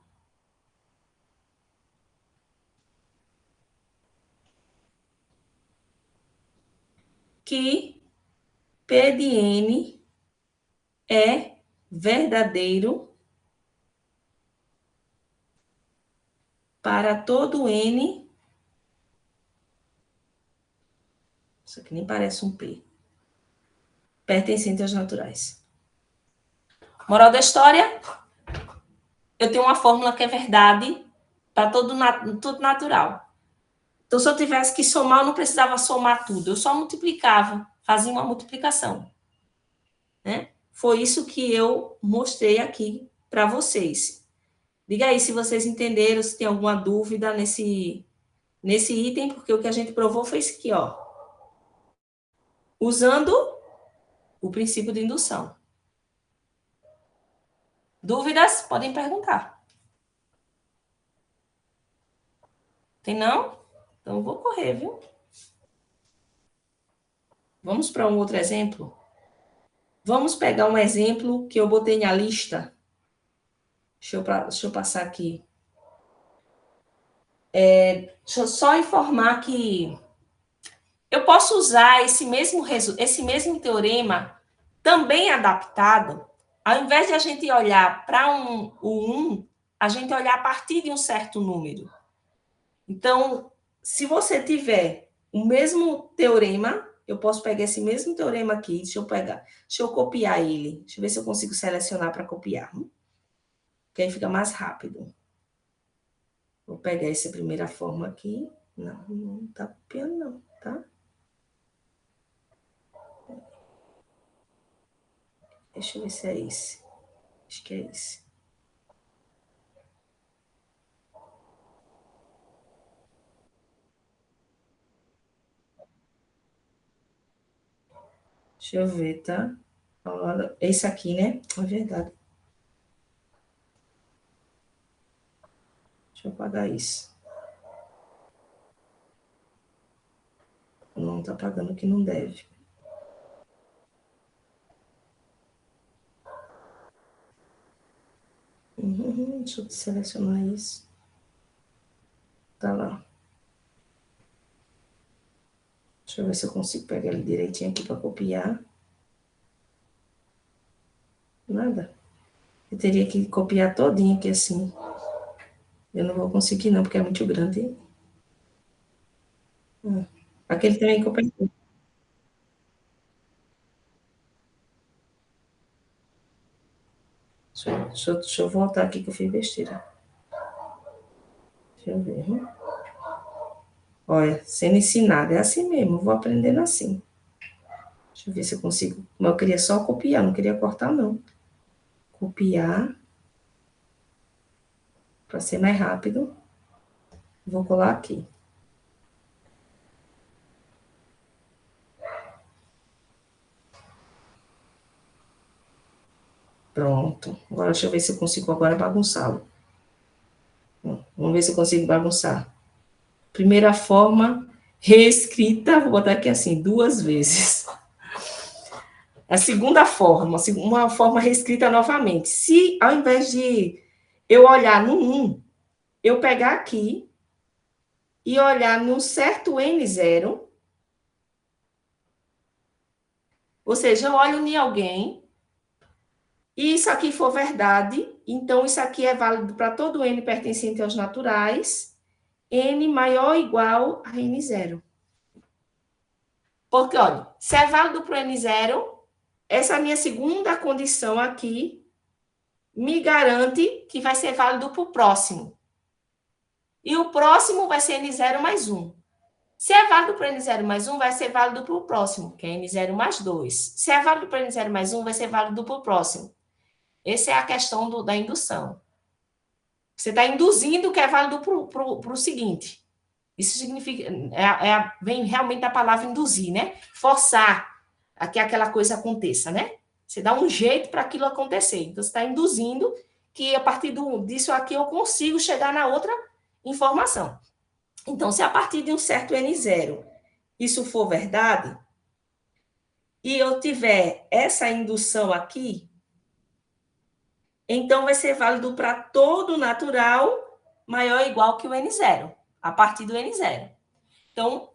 que P de n é verdadeiro para todo n. Isso aqui nem parece um P. pertencente aos naturais. Moral da história, eu tenho uma fórmula que é verdade para tudo natural. Então, se eu tivesse que somar, eu não precisava somar tudo, eu só multiplicava, fazia uma multiplicação. Né? Foi isso que eu mostrei aqui para vocês. Diga aí se vocês entenderam, se tem alguma dúvida nesse item, porque o que a gente provou foi isso aqui, ó. Usando o princípio de indução. Dúvidas? Podem perguntar. Tem não? Então, eu vou correr, viu? Vamos para um outro exemplo? Vamos pegar um exemplo que eu botei na lista. Deixa eu passar aqui. Deixa eu só informar que eu posso usar esse mesmo teorema também adaptado, ao invés de a gente olhar para o 1, a gente olhar a partir de um certo número. Então, se você tiver o mesmo teorema, eu posso pegar esse mesmo teorema aqui, deixa eu copiar ele. Deixa eu ver se eu consigo selecionar para copiar. Que aí fica mais rápido. Vou pegar essa primeira forma aqui. Não está copiando não, tá? Deixa eu ver se é esse. Acho que é esse. Deixa eu ver, tá? Olha, esse aqui, né? É verdade. Deixa eu apagar isso. Não tá pagando o que não deve. Deixa eu selecionar isso. Tá lá. Deixa eu ver se eu consigo pegar ele direitinho aqui para copiar. Nada. Eu teria que copiar todinho aqui assim. Eu não vou conseguir não, porque é muito grande. Aquele também que eu peguei. Deixa eu voltar aqui que eu fiz besteira. Deixa eu ver. Olha, sendo ensinado, é assim mesmo, vou aprendendo assim. Deixa eu ver se eu consigo. Mas eu queria só copiar, não queria cortar, não. Copiar. Para ser mais rápido. Vou colar aqui. Pronto. Agora deixa eu ver se eu consigo agora bagunçá-lo. Vamos ver se eu consigo bagunçar. Primeira forma reescrita, vou botar aqui assim, 2 vezes. A segunda forma, uma forma reescrita novamente. Se ao invés de eu olhar no 1, eu pegar aqui e olhar num certo N0, ou seja, eu olho em alguém e isso aqui for verdade, então isso aqui é válido para todo N pertencente aos naturais, N maior ou igual a N0. Porque, olha, se é válido para o N0, essa minha segunda condição aqui me garante que vai ser válido para o próximo. E o próximo vai ser N0 mais 1. Se é válido para N0 mais 1, vai ser válido para o próximo, que é N0 mais 2. Se é válido para N0 mais 1, vai ser válido para o próximo. Essa é a questão da indução. Você está induzindo que é válido para o seguinte. Isso significa, vem realmente da palavra induzir, né? Forçar a que aquela coisa aconteça, né? Você dá um jeito para aquilo acontecer. Então, você está induzindo que a partir disso aqui eu consigo chegar na outra informação. Então, se a partir de um certo N0 isso for verdade, e eu tiver essa indução aqui, então vai ser válido para todo natural maior ou igual que o N0, a partir do N0. Então,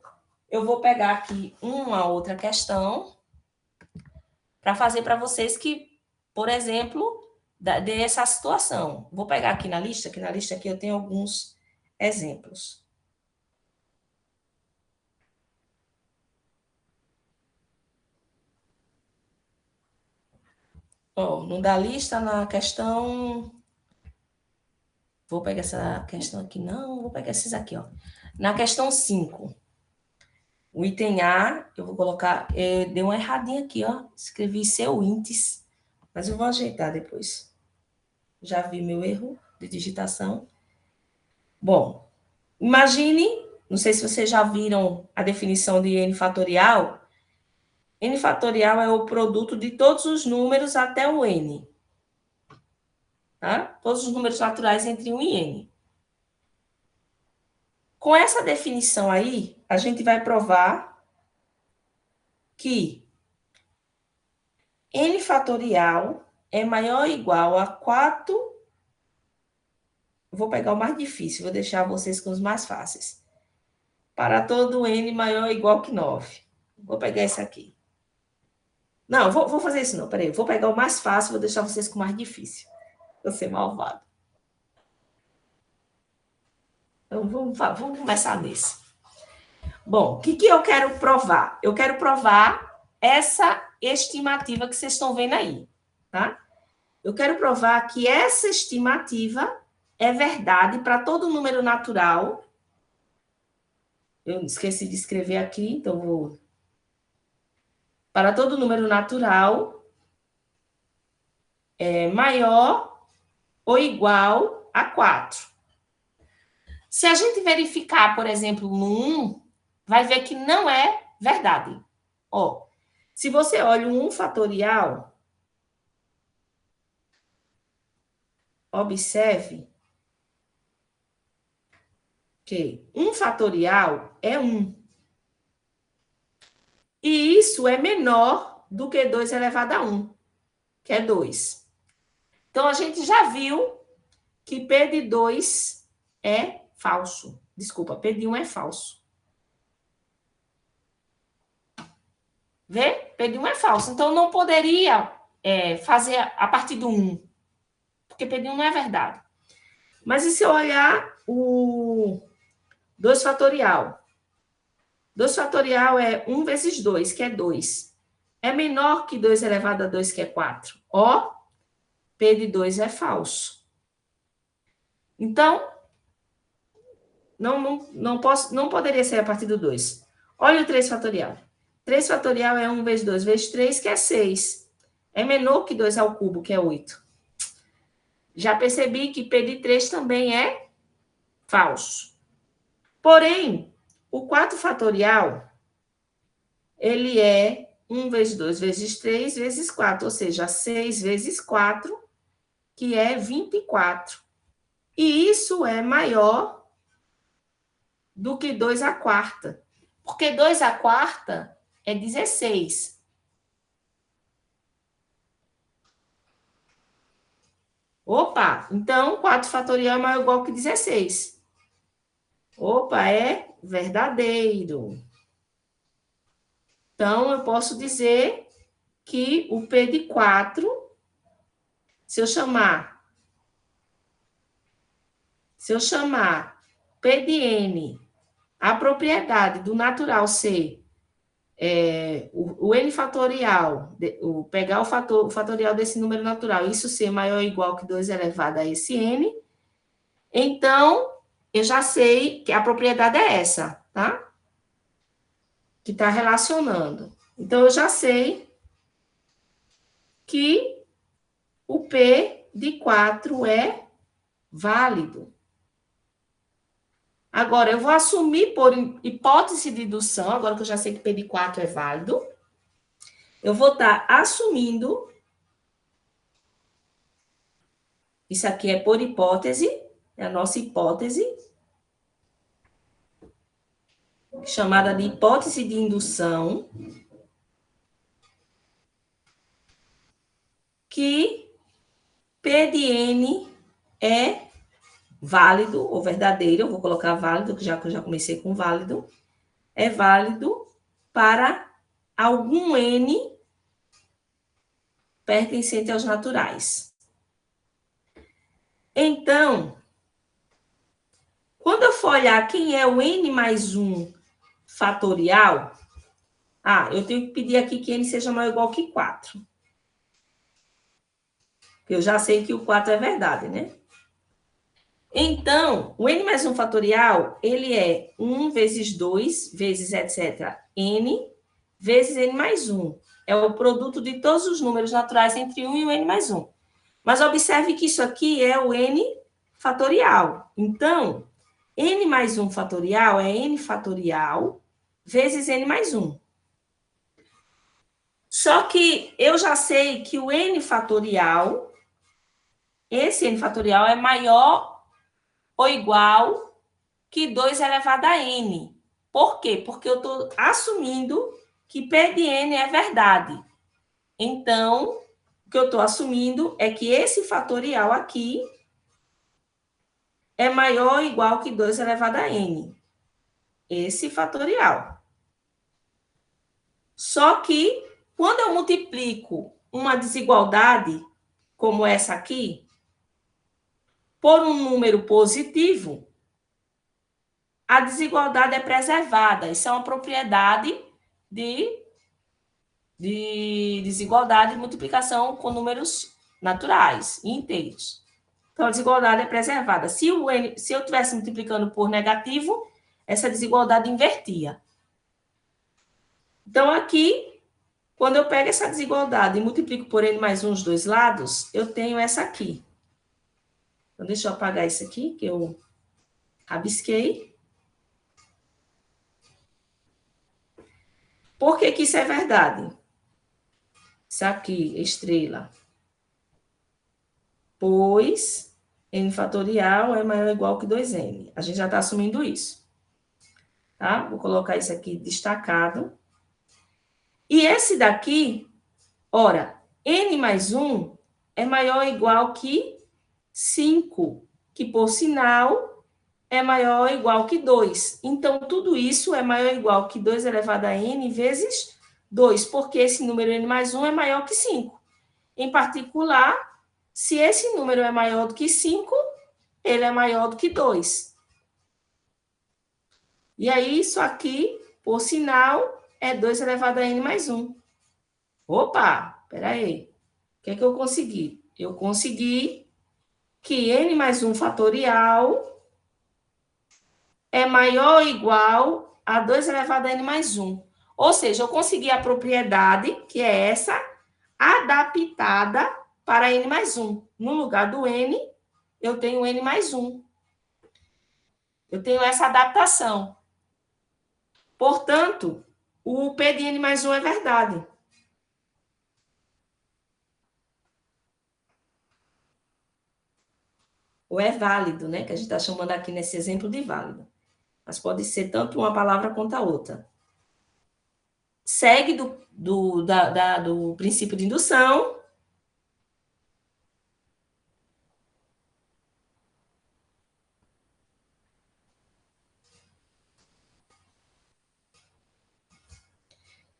eu vou pegar aqui uma outra questão para fazer para vocês que, por exemplo, dessa situação. Vou pegar aqui na lista, que na lista aqui eu tenho alguns exemplos. Ó, não dá lista na questão... Vou pegar essa questão aqui, não. Vou pegar esses aqui, ó. Na questão 5. O item A, eu vou colocar... deu uma erradinha aqui, ó. Escrevi seu índice. Mas eu vou ajeitar depois. Já vi meu erro de digitação. Bom, imagine... Não sei se vocês já viram a definição de N fatorial. N fatorial é o produto de todos os números até o N. Tá? Todos os números naturais entre 1 e N. Com essa definição aí, a gente vai provar que N fatorial é maior ou igual a 4... Vou pegar o mais difícil, vou deixar vocês com os mais fáceis. Para todo N maior ou igual que 9. Vou pegar esse aqui. Não, vou fazer isso não, peraí. Vou pegar o mais fácil, vou deixar vocês com o mais difícil. Vou ser malvado. Então, vamos começar nesse. Bom, o que eu quero provar? Eu quero provar essa estimativa que vocês estão vendo aí, tá? Eu quero provar que essa estimativa é verdade para todo número natural. Eu esqueci de escrever aqui, então vou... Para todo número natural é maior ou igual a 4. Se a gente verificar, por exemplo, no 1, vai ver que não é verdade. Ó, se você olha o 1 fatorial, observe que 1 fatorial é 1. E isso é menor do que 2 elevado a 1, que é 2. Então, a gente já viu que P de 2 é falso. Desculpa, P de 1 é falso. Vê? P de 1 é falso. Então, não poderia fazer a partir do 1. Porque P de 1 não é verdade. Mas e se eu olhar o 2 fatorial? 2 fatorial é 1 vezes 2, que é 2. É menor que 2 elevado a 2, que é 4. Ó, P de 2 é falso. Então, não poderia ser a partir do 2. Olha o 3 fatorial. 3 fatorial é 1 vezes 2 vezes 3, que é 6. É menor que 2 ao cubo, que é 8. Já percebi que P de 3 também é falso. Porém, o 4 fatorial, ele é 1 vezes 2 vezes 3 vezes 4, ou seja, 6 vezes 4, que é 24. E isso é maior do que 2 à quarta. Porque 2 à quarta é 16. Opa, então 4 fatorial é maior ou igual que 16. Opa, é verdadeiro. Então, eu posso dizer que o P de 4, se eu chamar P de N, a propriedade do natural ser o N fatorial, pegar o fatorial desse número natural, isso ser maior ou igual que 2 elevado a esse N, então, eu já sei que a propriedade é essa, tá? Que está relacionando. Então, eu já sei que o P de 4 é válido. Agora, eu vou assumir por hipótese de indução, agora que eu já sei que P de 4 é válido, eu vou estar assumindo, isso aqui é por hipótese, é a nossa hipótese, chamada de hipótese de indução, que P de N é válido ou verdadeiro, eu vou colocar válido, que eu já comecei com válido, é válido para algum N pertencente aos naturais. Então, quando eu for olhar quem é o N mais 1 fatorial, eu tenho que pedir aqui que N seja maior ou igual que 4. Eu já sei que o 4 é verdade, né? Então, o n mais 1 fatorial, ele é 1 vezes 2, vezes, etc., n, vezes n mais 1. É o produto de todos os números naturais entre 1 e o n mais 1. Mas observe que isso aqui é o n fatorial. Então, n mais 1 fatorial é n fatorial vezes n mais 1. Só que eu já sei que o n fatorial, esse n fatorial é maior ou igual que 2 elevado a n. Por quê? Porque eu estou assumindo que P de n é verdade. Então, o que eu estou assumindo é que esse fatorial aqui é maior ou igual que 2 elevado a n. Esse fatorial. Só que, quando eu multiplico uma desigualdade, como essa aqui, por um número positivo, a desigualdade é preservada. Isso é uma propriedade de desigualdade de multiplicação com números naturais, inteiros. Então, a desigualdade é preservada. Se eu estivesse multiplicando por negativo, essa desigualdade invertia. Então, aqui, quando eu pego essa desigualdade e multiplico por n mais 1 os dois lados, eu tenho essa aqui. Então, deixa eu apagar isso aqui, que eu rabisquei. Por que que isso é verdade? Isso aqui, estrela. Pois n fatorial é maior ou igual que 2n. A gente já está assumindo isso. Tá? Vou colocar isso aqui destacado. E esse daqui, ora, n mais 1 é maior ou igual que 5, que, por sinal, é maior ou igual que 2. Então, tudo isso é maior ou igual que 2 elevado a n vezes 2, porque esse número n mais 1 é maior que 5. Em particular, se esse número é maior do que 5, ele é maior do que 2. E aí, isso aqui, por sinal, é 2 elevado a n mais 1. Opa, peraí. O que é que eu consegui? Eu consegui que n mais 1 fatorial é maior ou igual a 2 elevado a n mais 1. Ou seja, eu consegui a propriedade, que é essa, adaptada para n mais 1. No lugar do n, eu tenho n mais 1. Eu tenho essa adaptação. Portanto, o P de n mais 1 é verdade. Ou é válido, né? Que a gente está chamando aqui nesse exemplo de válido. Mas pode ser tanto uma palavra quanto a outra. Segue do princípio de indução.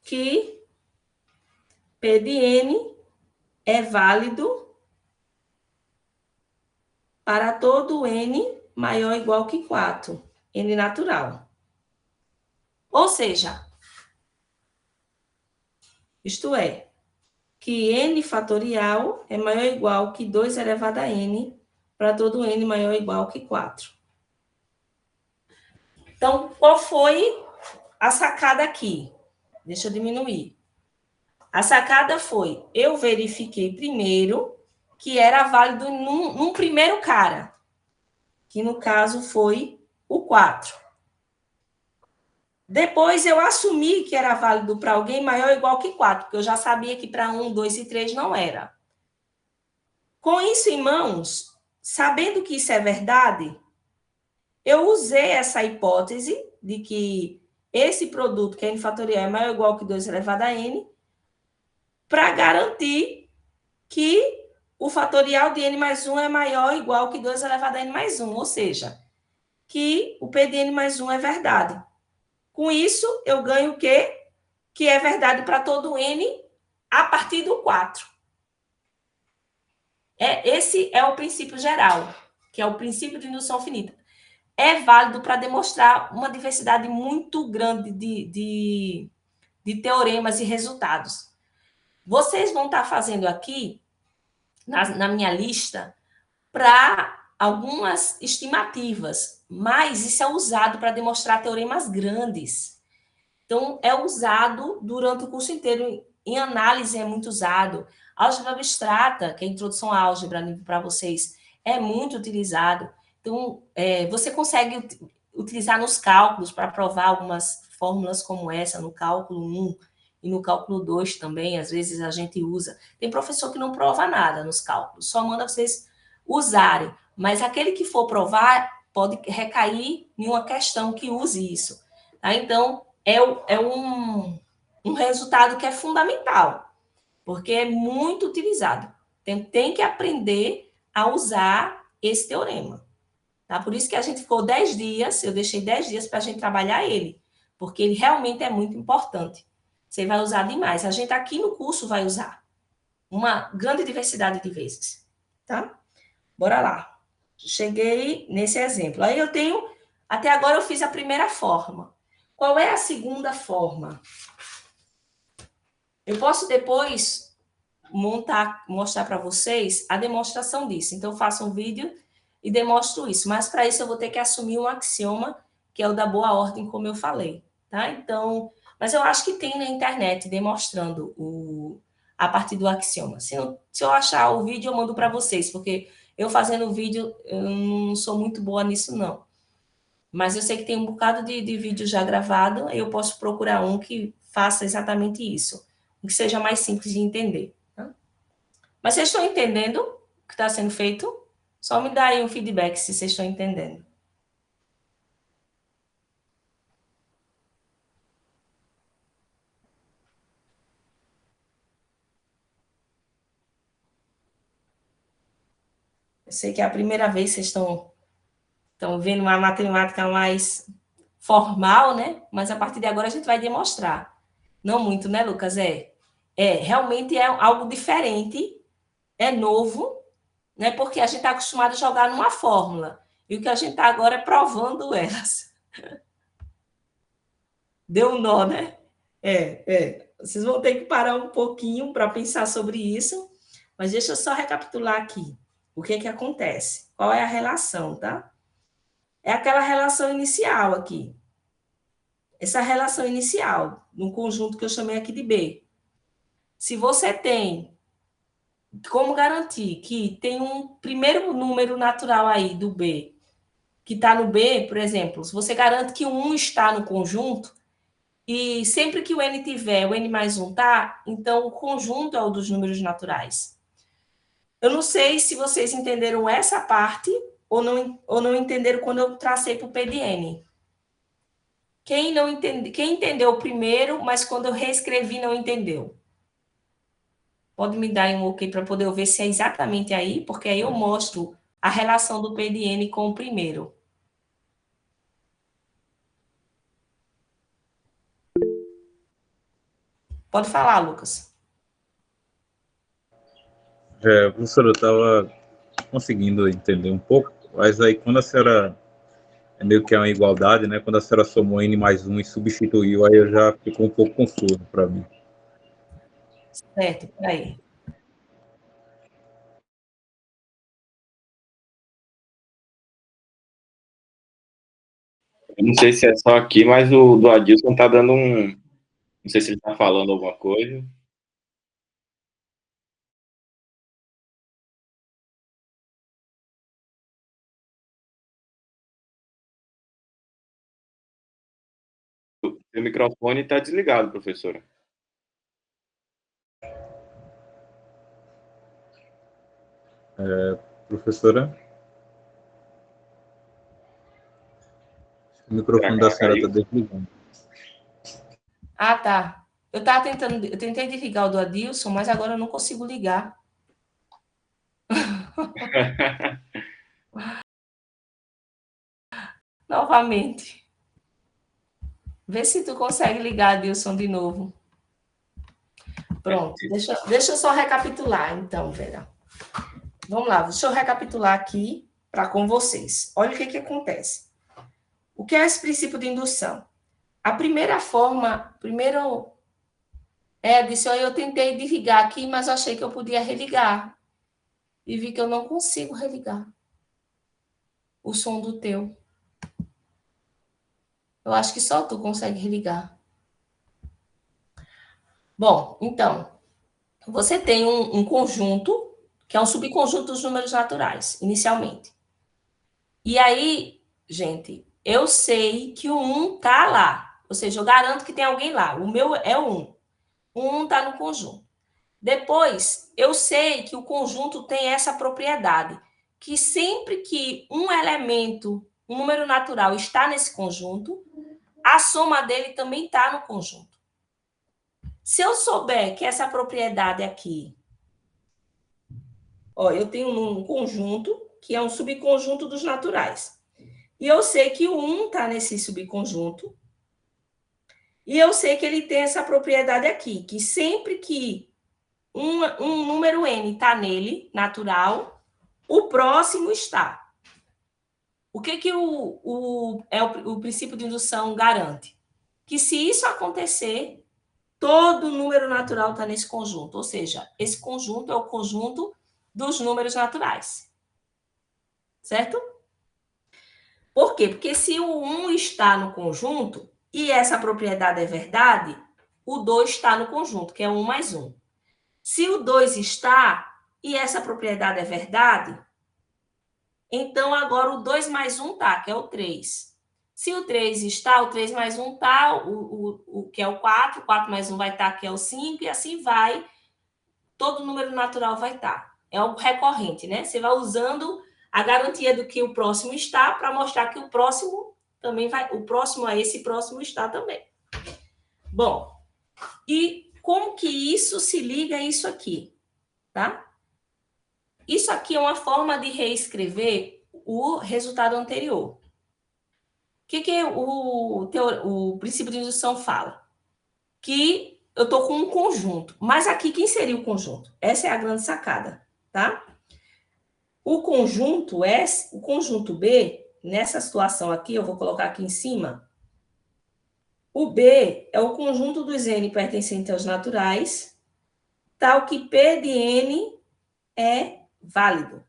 Que P de n é válido para todo n maior ou igual que 4, n natural. Ou seja, isto é, que n fatorial é maior ou igual que 2 elevado a n para todo n maior ou igual que 4. Então, qual foi a sacada aqui? Deixa eu diminuir. A sacada foi, eu verifiquei primeiro que era válido num primeiro cara, que no caso foi o 4. Depois eu assumi que era válido para alguém maior ou igual que 4, porque eu já sabia que para 1, 2 e 3 não era. Com isso em mãos, sabendo que isso é verdade, eu usei essa hipótese de que esse produto, que é n fatorial, é maior ou igual que 2 elevado a n, para garantir que o fatorial de n mais 1 é maior ou igual que 2 elevado a n mais 1, ou seja, que o P de n mais 1 é verdade. Com isso, eu ganho o quê? Que é verdade para todo n a partir do 4. Esse é o princípio geral, que é o princípio de indução finita. É válido para demonstrar uma diversidade muito grande de teoremas e resultados. Vocês vão estar fazendo aqui na minha lista para algumas estimativas, mas isso é usado para demonstrar teoremas grandes. Então, é usado durante o curso inteiro. Em análise é muito usado. Álgebra abstrata, que é a introdução à álgebra para vocês, é muito utilizado. Então, você consegue utilizar nos cálculos para provar algumas fórmulas como essa, no cálculo 1 e no cálculo 2 também, às vezes a gente usa. Tem professor que não prova nada nos cálculos, só manda vocês usarem. Mas aquele que for provar pode recair em uma questão que use isso. Tá? Então, é um resultado que é fundamental, porque é muito utilizado. Tem que aprender a usar esse teorema. Tá? Por isso que a gente ficou 10 dias, eu deixei 10 dias para a gente trabalhar ele, porque ele realmente é muito importante. Você vai usar demais. A gente aqui no curso vai usar uma grande diversidade de vezes. Tá? Bora lá. Cheguei nesse exemplo. Aí eu tenho, até agora eu fiz a primeira forma. Qual é a segunda forma? Eu posso depois mostrar para vocês a demonstração disso. Então, eu faço um vídeo e demonstro isso. Mas, para isso, eu vou ter que assumir um axioma, que é o da boa ordem, como eu falei. Tá? Então, mas eu acho que tem na internet demonstrando a partir do axioma. Se eu achar o vídeo, eu mando para vocês, porque eu fazendo o vídeo, eu não sou muito boa nisso, não. Mas eu sei que tem um bocado de vídeo já gravado, eu posso procurar um que faça exatamente isso, que seja mais simples de entender. Tá? Mas vocês estão entendendo o que está sendo feito? Só me dá aí um feedback se vocês estão entendendo. Eu sei que é a primeira vez que vocês estão vendo uma matemática mais formal, né? Mas a partir de agora a gente vai demonstrar. Não muito, né, Lucas? Realmente é algo diferente, é novo, né? Porque a gente está acostumado a jogar numa fórmula. E o que a gente está agora é provando elas. Deu um nó, né? Vocês vão ter que parar um pouquinho para pensar sobre isso. Mas deixa eu só recapitular aqui. O que acontece? Qual é a relação, tá? É aquela relação inicial aqui. Essa relação inicial, num conjunto que eu chamei aqui de B. Se você tem como garantir que tem um primeiro número natural aí do B, que está no B, por exemplo, se você garante que o 1 está no conjunto, e sempre que o N tiver, o N mais 1 tá, então o conjunto é o dos números naturais. Eu não sei se vocês entenderam essa parte ou não entenderam quando eu tracei para o P de N. Quem entendeu o primeiro, mas quando eu reescrevi não entendeu? Pode me dar um ok para poder ver se é exatamente aí, porque aí eu mostro a relação do P de N com o primeiro. Pode falar, Lucas. Professora, eu estava conseguindo entender um pouco, mas aí quando a senhora, é meio que é uma igualdade, né? Quando a senhora somou N mais 1 e substituiu, aí eu já ficou um pouco confuso para mim. Certo, peraí. Eu não sei se é só aqui, mas o do Adilson tá dando um... Não sei se ele tá falando alguma coisa. O microfone está desligado, professora. Professora? O microfone da senhora está desligando. Ah, tá. Eu tentei desligar o do Adilson, mas agora eu não consigo ligar. Novamente. Vê se tu consegue ligar, Adilson, de novo. Pronto. Deixa eu só recapitular, então, Vera. Vamos lá, deixa eu recapitular aqui com vocês. Olha o que acontece. O que é esse princípio de indução? A primeira forma, Edson, eu tentei desligar aqui, mas achei que eu podia religar. e vi que eu não consigo religar o som do teu. Eu acho que só tu consegue religar. Bom, então, você tem um conjunto, que é um subconjunto dos números naturais, inicialmente. E aí, gente, eu sei que o 1 tá lá. Ou seja, eu garanto que tem alguém lá. O meu é o 1. O 1 tá no conjunto. Depois, eu sei que o conjunto tem essa propriedade, que sempre que um elemento, um número natural está nesse conjunto, a soma dele também está no conjunto. Se eu souber que essa propriedade aqui, ó, eu tenho um conjunto, que é um subconjunto dos naturais. E eu sei que o 1 está nesse subconjunto. E eu sei que ele tem essa propriedade aqui, que sempre que um número n está nele, natural, o próximo está. O que o princípio de indução garante? Que se isso acontecer, todo número natural está nesse conjunto. Ou seja, esse conjunto é o conjunto dos números naturais. Certo? Por quê? Porque se o 1 está no conjunto e essa propriedade é verdade, o 2 está no conjunto, que é 1 mais 1. Se o 2 está e essa propriedade é verdade, então agora o 2 mais 1 está, que é o 3. Se o 3 está, o 3 mais 1 está, que é o 4, o 4 mais 1 vai estar, que é o 5, e assim vai. Todo número natural vai estar. É algo recorrente, né? Você vai usando a garantia do que o próximo está para mostrar que o próximo também vai, o próximo a esse próximo está também. Bom, e como que isso se liga a isso aqui, tá? Isso aqui é uma forma de reescrever o resultado anterior. O que o princípio de indução fala? Que eu estou com um conjunto, mas aqui quem seria o conjunto? Essa é a grande sacada, tá? O conjunto S, o conjunto B, nessa situação aqui, eu vou colocar aqui em cima, o B é o conjunto dos N pertencentes aos naturais, tal que P de N é válido.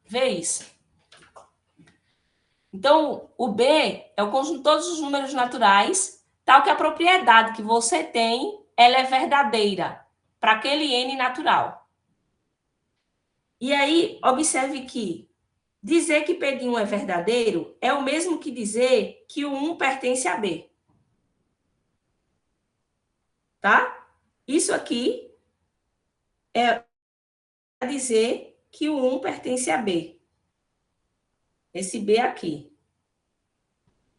Vê isso. Então, o B é o conjunto de todos os números naturais, tal que a propriedade que você tem, ela é verdadeira para aquele N natural. E aí, observe que dizer que P de 1 é verdadeiro é o mesmo que dizer que o 1 pertence a B. Tá? Isso aqui é dizer que o 1 pertence a B. Esse B aqui.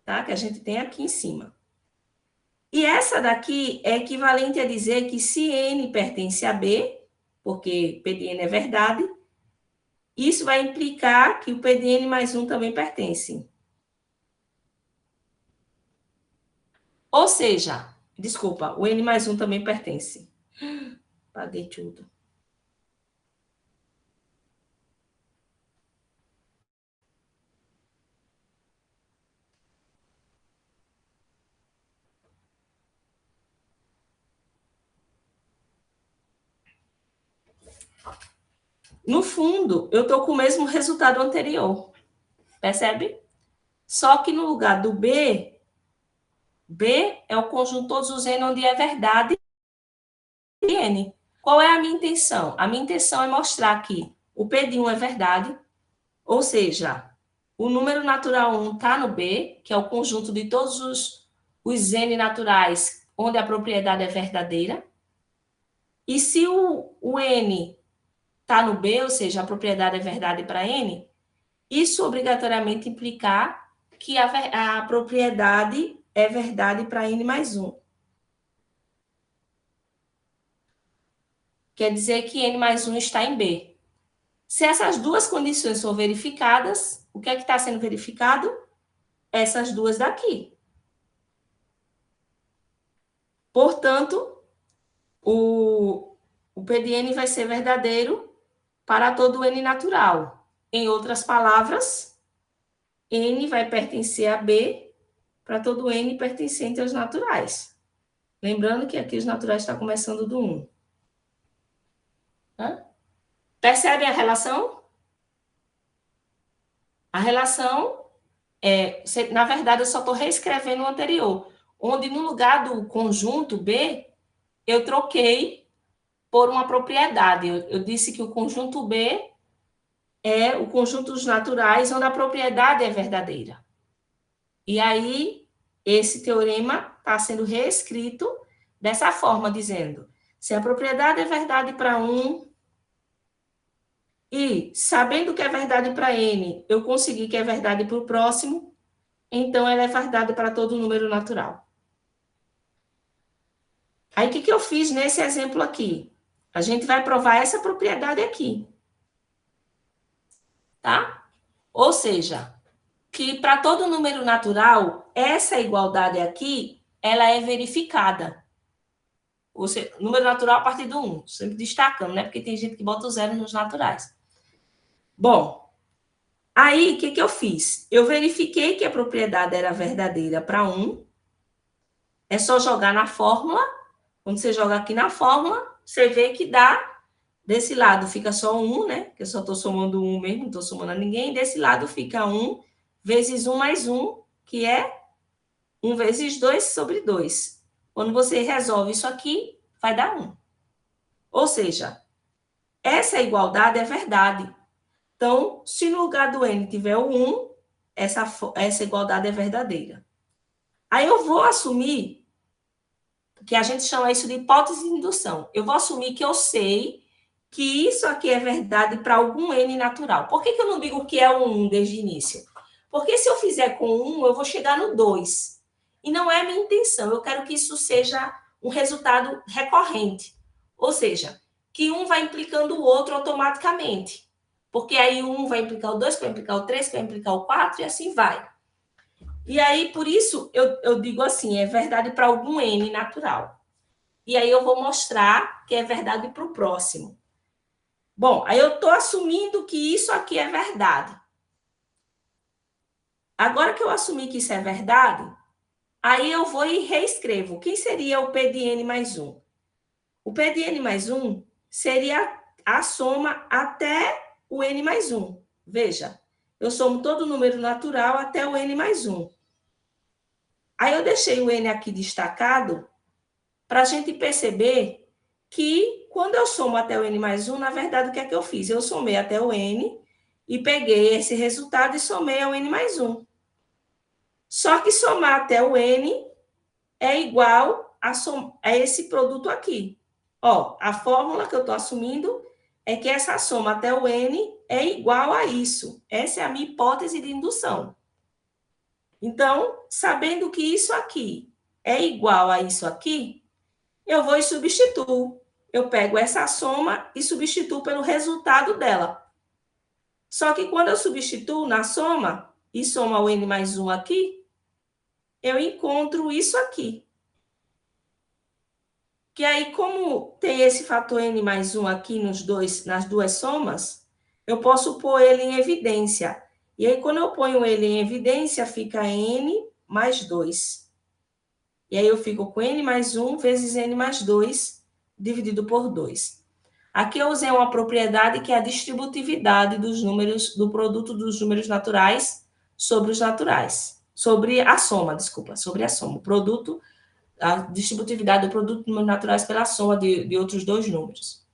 Tá? Que a gente tem aqui em cima. E essa daqui é equivalente a dizer que se N pertence a B, porque P de N é verdade, isso vai implicar que o P de N mais 1 também pertence. Ou seja, desculpa, o N mais 1 também pertence. Paguei tudo. No fundo, eu estou com o mesmo resultado anterior. Percebe? Só que no lugar do B, B é o conjunto de todos os N onde é verdade N. Qual é a minha intenção? A minha intenção é mostrar que o P de 1 é verdade, ou seja, o número natural 1 está no B, que é o conjunto de todos os N naturais onde a propriedade é verdadeira. E se o N está no B, ou seja, a propriedade é verdade para N, isso obrigatoriamente implicar que a propriedade é verdade para N mais 1. Quer dizer que N mais 1 está em B. Se essas duas condições forem verificadas, o que é que está sendo verificado? Essas duas daqui. Portanto, o P de N vai ser verdadeiro para todo N natural. Em outras palavras, N vai pertencer a B para todo N pertencente aos naturais. Lembrando que aqui os naturais estão começando do 1. Percebem a relação? A relação na verdade, eu só estou reescrevendo o anterior, onde no lugar do conjunto B, eu troquei por uma propriedade. Eu disse que o conjunto B é o conjunto dos naturais, onde a propriedade é verdadeira. E aí, esse teorema está sendo reescrito dessa forma, dizendo: se a propriedade é verdade para 1, e sabendo que é verdade para N, eu consegui que é verdade para o próximo, então ela é verdade para todo número natural. Aí, o que eu fiz nesse exemplo aqui? A gente vai provar essa propriedade aqui. Tá? Ou seja, que para todo número natural, essa igualdade aqui, ela é verificada. Ou seja, número natural a partir do 1, sempre destacando, né? Porque tem gente que bota o 0 nos naturais. Bom, aí, o que eu fiz? Eu verifiquei que a propriedade era verdadeira para 1. É só jogar na fórmula. Quando você joga aqui na fórmula, você vê que dá. Desse lado fica só 1, né? Que eu só estou somando 1 mesmo, não estou somando a ninguém. Desse lado fica 1 vezes 1 mais 1, que é 1 vezes 2 sobre 2. Quando você resolve isso aqui, vai dar 1. Ou seja, essa igualdade é verdade. Então, se no lugar do n tiver o 1, essa igualdade é verdadeira. Aí eu vou assumir, que a gente chama isso de hipótese de indução. Eu vou assumir que eu sei que isso aqui é verdade para algum n natural. Por que eu não digo que é o 1 desde o início? Porque se eu fizer com 1, eu vou chegar no 2. E não é a minha intenção. Eu quero que isso seja um resultado recorrente. Ou seja, que um vai implicando o outro automaticamente. Porque aí um vai implicar o 2, que vai implicar o 3, que vai implicar o 4, e assim vai. E aí, por isso, eu digo assim, é verdade para algum n natural. E aí eu vou mostrar que é verdade para o próximo. Bom, aí eu estou assumindo que isso aqui é verdade. Agora que eu assumi que isso é verdade, aí eu vou e reescrevo. Quem seria o P de n mais 1? O P de n mais 1 seria a soma até o n mais 1. Veja, eu somo todo número natural até o n mais 1. Aí eu deixei o n aqui destacado para a gente perceber que quando eu somo até o n mais 1, na verdade, o que é que eu fiz? Eu somei até o n e peguei esse resultado e somei ao n mais 1. Só que somar até o n é igual a esse produto aqui. Ó, a fórmula que eu estou assumindo é que essa soma até o n é igual a isso. Essa é a minha hipótese de indução. Então, sabendo que isso aqui é igual a isso aqui, eu vou e substituo. Eu pego essa soma e substituo pelo resultado dela. Só que quando eu substituo na soma, e soma o n mais 1 aqui, eu encontro isso aqui. Que aí, como tem esse fator n mais 1 aqui nas duas somas, eu posso pôr ele em evidência. E aí, quando eu ponho ele em evidência, fica n mais 2. E aí, eu fico com n mais 1 vezes n mais 2, dividido por 2. Aqui eu usei uma propriedade que é a distributividade dos números, do produto dos números naturais sobre os naturais. Sobre a soma, o produto, a distributividade do produto de números naturais pela soma de outros dois números.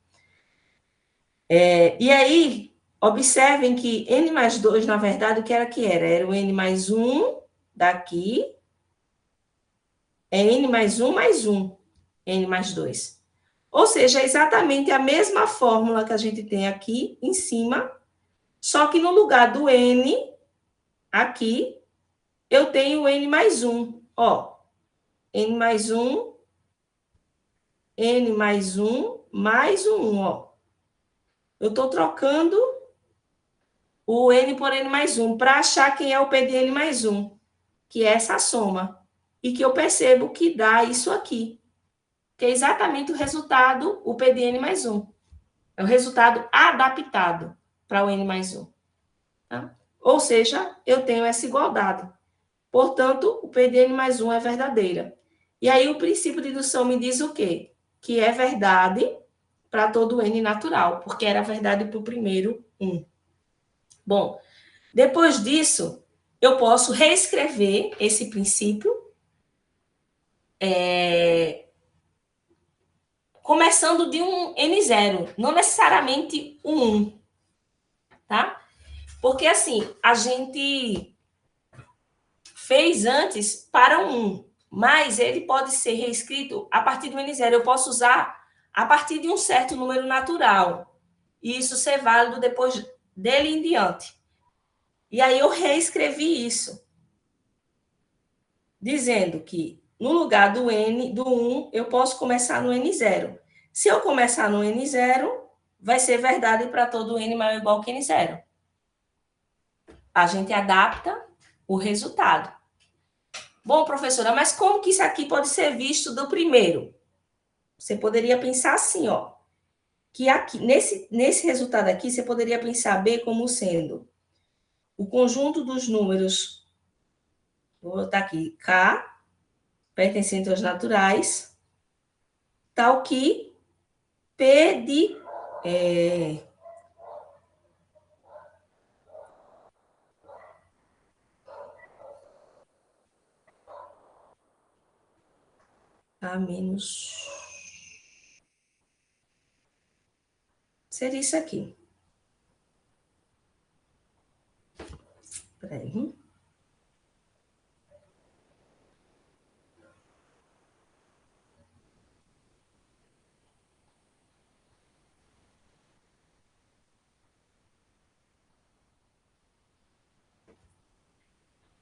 E aí, observem que n mais 2, na verdade, o que era que era? Era o n mais 1 daqui, é n mais 1 mais 1, n mais 2. Ou seja, é exatamente a mesma fórmula que a gente tem aqui em cima, só que no lugar do n, aqui, eu tenho o n mais 1. Ó, n mais 1, n mais 1, mais 1, ó. Eu estou trocando o n por n mais 1 para achar quem é o P de n mais 1, que é essa soma. E que eu percebo que dá isso aqui, que é exatamente o resultado, o P de n mais 1. É o resultado adaptado para o n mais 1. Tá? Ou seja, eu tenho essa igualdade. Portanto, o P de n mais 1 é verdadeira. E aí o princípio de indução me diz o quê? Que é verdade para todo n natural, porque era verdade para o primeiro 1. Bom, depois disso, eu posso reescrever esse princípio começando de um n0, não necessariamente um 1, tá? Porque, assim, a gente fez antes para um 1, mas ele pode ser reescrito a partir do n0. Eu posso usar a partir de um certo número natural, e isso ser válido depois dele em diante. E aí eu reescrevi isso, dizendo que no lugar do n, do 1, eu posso começar no n0. Se eu começar no n0, vai ser verdade para todo n maior ou igual que n0. A gente adapta o resultado. Bom, professora, mas como que isso aqui pode ser visto do primeiro? Você poderia pensar assim, ó, que aqui, nesse resultado aqui, você poderia pensar B como sendo o conjunto dos números, vou botar aqui, K, pertencente aos naturais, tal que P de A menos... Seria isso aqui. Espera aí.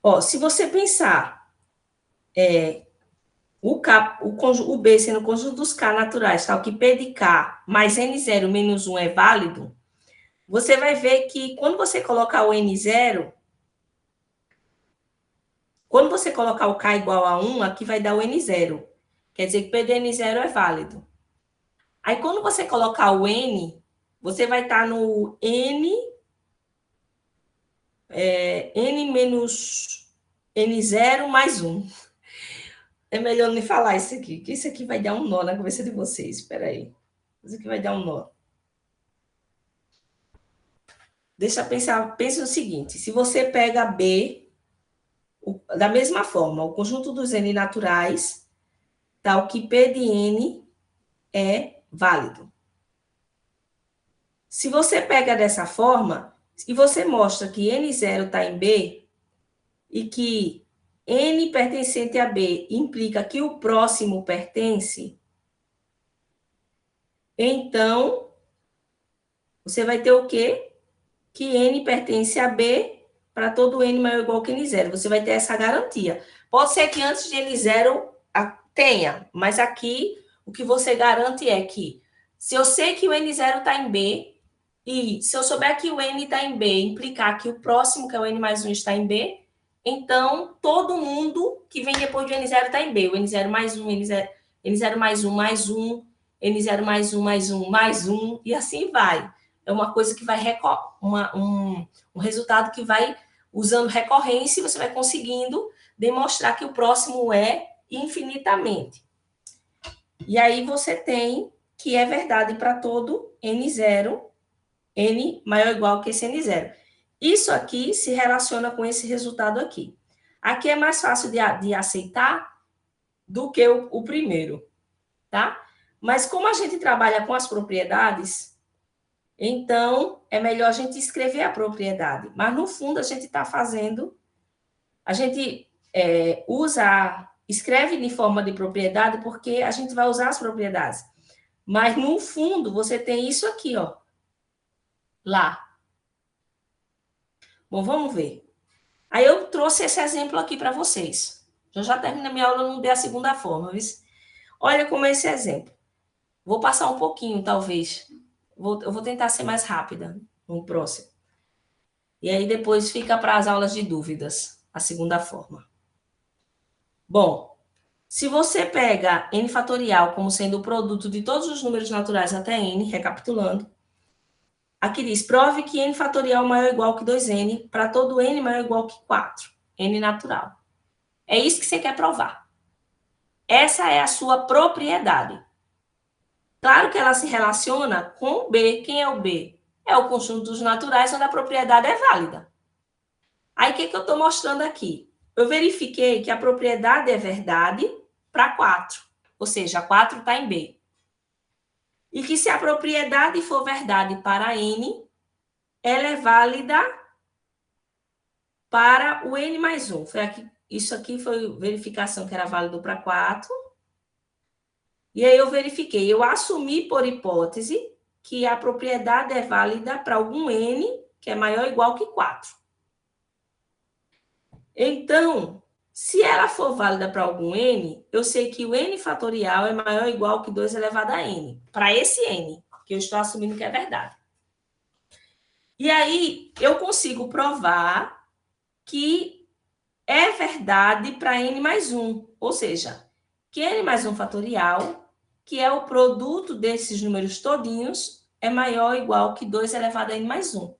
Ó, se você pensar o B sendo o conjunto dos K naturais, tal que P de K mais N0 menos 1 é válido, você vai ver que quando você colocar o N0, quando você colocar o K igual a 1, aqui vai dar o N0. Quer dizer que P de N0 é válido. Aí, quando você colocar o N, você vai estar no N menos N0 mais 1. É melhor não falar isso aqui, que isso aqui vai dar um nó na cabeça de vocês. Espera aí. Isso aqui vai dar um nó. Deixa eu pensar, pense no seguinte, se você pega B, da mesma forma, o conjunto dos N naturais, tal que P de N é válido. Se você pega dessa forma, e você mostra que N0 está em B, e que N pertencente a B implica que o próximo pertence, então, você vai ter o quê? Que N pertence a B para todo N maior ou igual que N0. Você vai ter essa garantia. Pode ser que antes de N0 tenha, mas aqui o que você garante é que se eu sei que o N0 está em B, e se eu souber que o N está em B, implicar que o próximo, que é o N mais 1, está em B, então todo mundo que vem depois do N0 está em B. O N0 mais 1, N0 mais 1 mais 1, N0 mais 1 mais 1 mais 1, e assim vai. É uma coisa que vai um resultado que vai usando recorrência, você vai conseguindo demonstrar que o próximo é infinitamente. E aí você tem que é verdade para todo N0, N maior ou igual que esse N0. Isso aqui se relaciona com esse resultado aqui. Aqui é mais fácil de aceitar do que o primeiro, tá? Mas como a gente trabalha com as propriedades, então, é melhor a gente escrever a propriedade. Mas, no fundo, a gente está fazendo... A gente escreve de forma de propriedade porque a gente vai usar as propriedades. Mas, no fundo, você tem isso aqui, ó. Lá. Bom, vamos ver. Aí, eu trouxe esse exemplo aqui para vocês. Eu já terminei minha aula, não dei a segunda forma, viu? Olha como é esse exemplo. Vou passar um pouquinho, talvez. Eu vou tentar ser mais rápida no próximo. E aí depois fica para as aulas de dúvidas, a segunda forma. Bom, se você pega n fatorial como sendo o produto de todos os números naturais até n, recapitulando, aqui diz, prove que n fatorial maior ou igual que 2n para todo n maior ou igual que 4, n natural. É isso que você quer provar. Essa é a sua propriedade. Claro que ela se relaciona com o B. Quem é o B? É o conjunto dos naturais onde a propriedade é válida. Aí, o que eu estou mostrando aqui? Eu verifiquei que a propriedade é verdade para 4. Ou seja, 4 está em B. E que se a propriedade for verdade para N, ela é válida para o N mais 1. Isso aqui foi verificação que era válido para 4. E aí eu verifiquei, eu assumi por hipótese que a propriedade é válida para algum N que é maior ou igual que 4. Então, se ela for válida para algum N, eu sei que o N fatorial é maior ou igual que 2 elevado a N. Para esse N, que eu estou assumindo que é verdade. E aí, eu consigo provar que é verdade para N mais 1. Ou seja, que N mais 1 fatorial, que é o produto desses números todinhos, é maior ou igual que 2 elevado a N mais 1.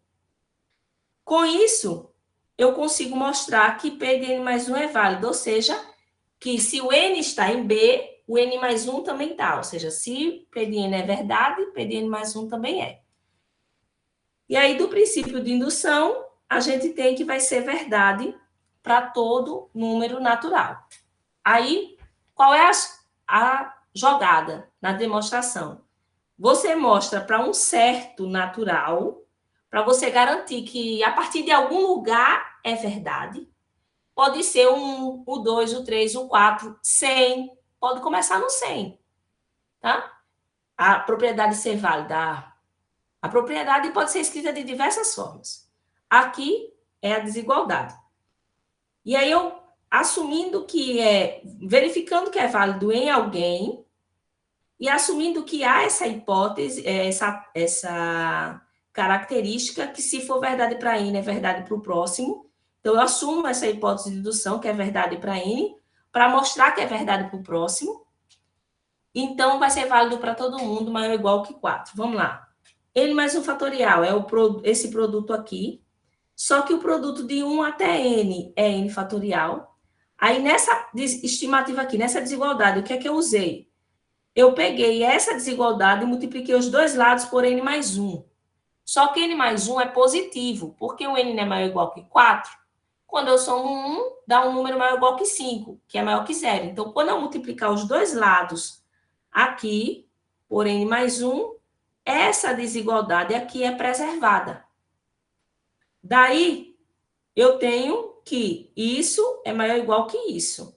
Com isso, eu consigo mostrar que P de N mais 1 é válido. Ou seja, que se o N está em B, o N mais 1 também está. Ou seja, se P de N é verdade, P de N mais 1 também é. E aí, do princípio de indução, a gente tem que vai ser verdade para todo número natural. Aí, qual é a jogada na demonstração? Você mostra para um certo natural, para você garantir que a partir de algum lugar é verdade. Pode ser o 1, o 2, o 3, o 4, 100. Pode começar no 100. Tá? A propriedade ser válida. A propriedade pode ser escrita de diversas formas. Aqui é a desigualdade. E aí eu, assumindo que verificando que é válido em alguém, e assumindo que há essa hipótese, essa característica, que se for verdade para N, é verdade para o próximo. Então, eu assumo essa hipótese de indução, que é verdade para N, para mostrar que é verdade para o próximo. Então, vai ser válido para todo mundo, maior ou igual que 4. Vamos lá. N mais 1 fatorial é esse produto aqui, só que o produto de 1 até N é N fatorial. Aí, nessa estimativa aqui, nessa desigualdade, o que é que eu usei? Eu peguei essa desigualdade e multipliquei os dois lados por N mais 1. Só que N mais 1 é positivo, porque o N é maior ou igual que 4. Quando eu somo 1, dá um número maior ou igual que 5, que é maior que 0. Então, quando eu multiplicar os dois lados aqui por N mais 1, essa desigualdade aqui é preservada. Daí, eu tenho que isso é maior ou igual que isso.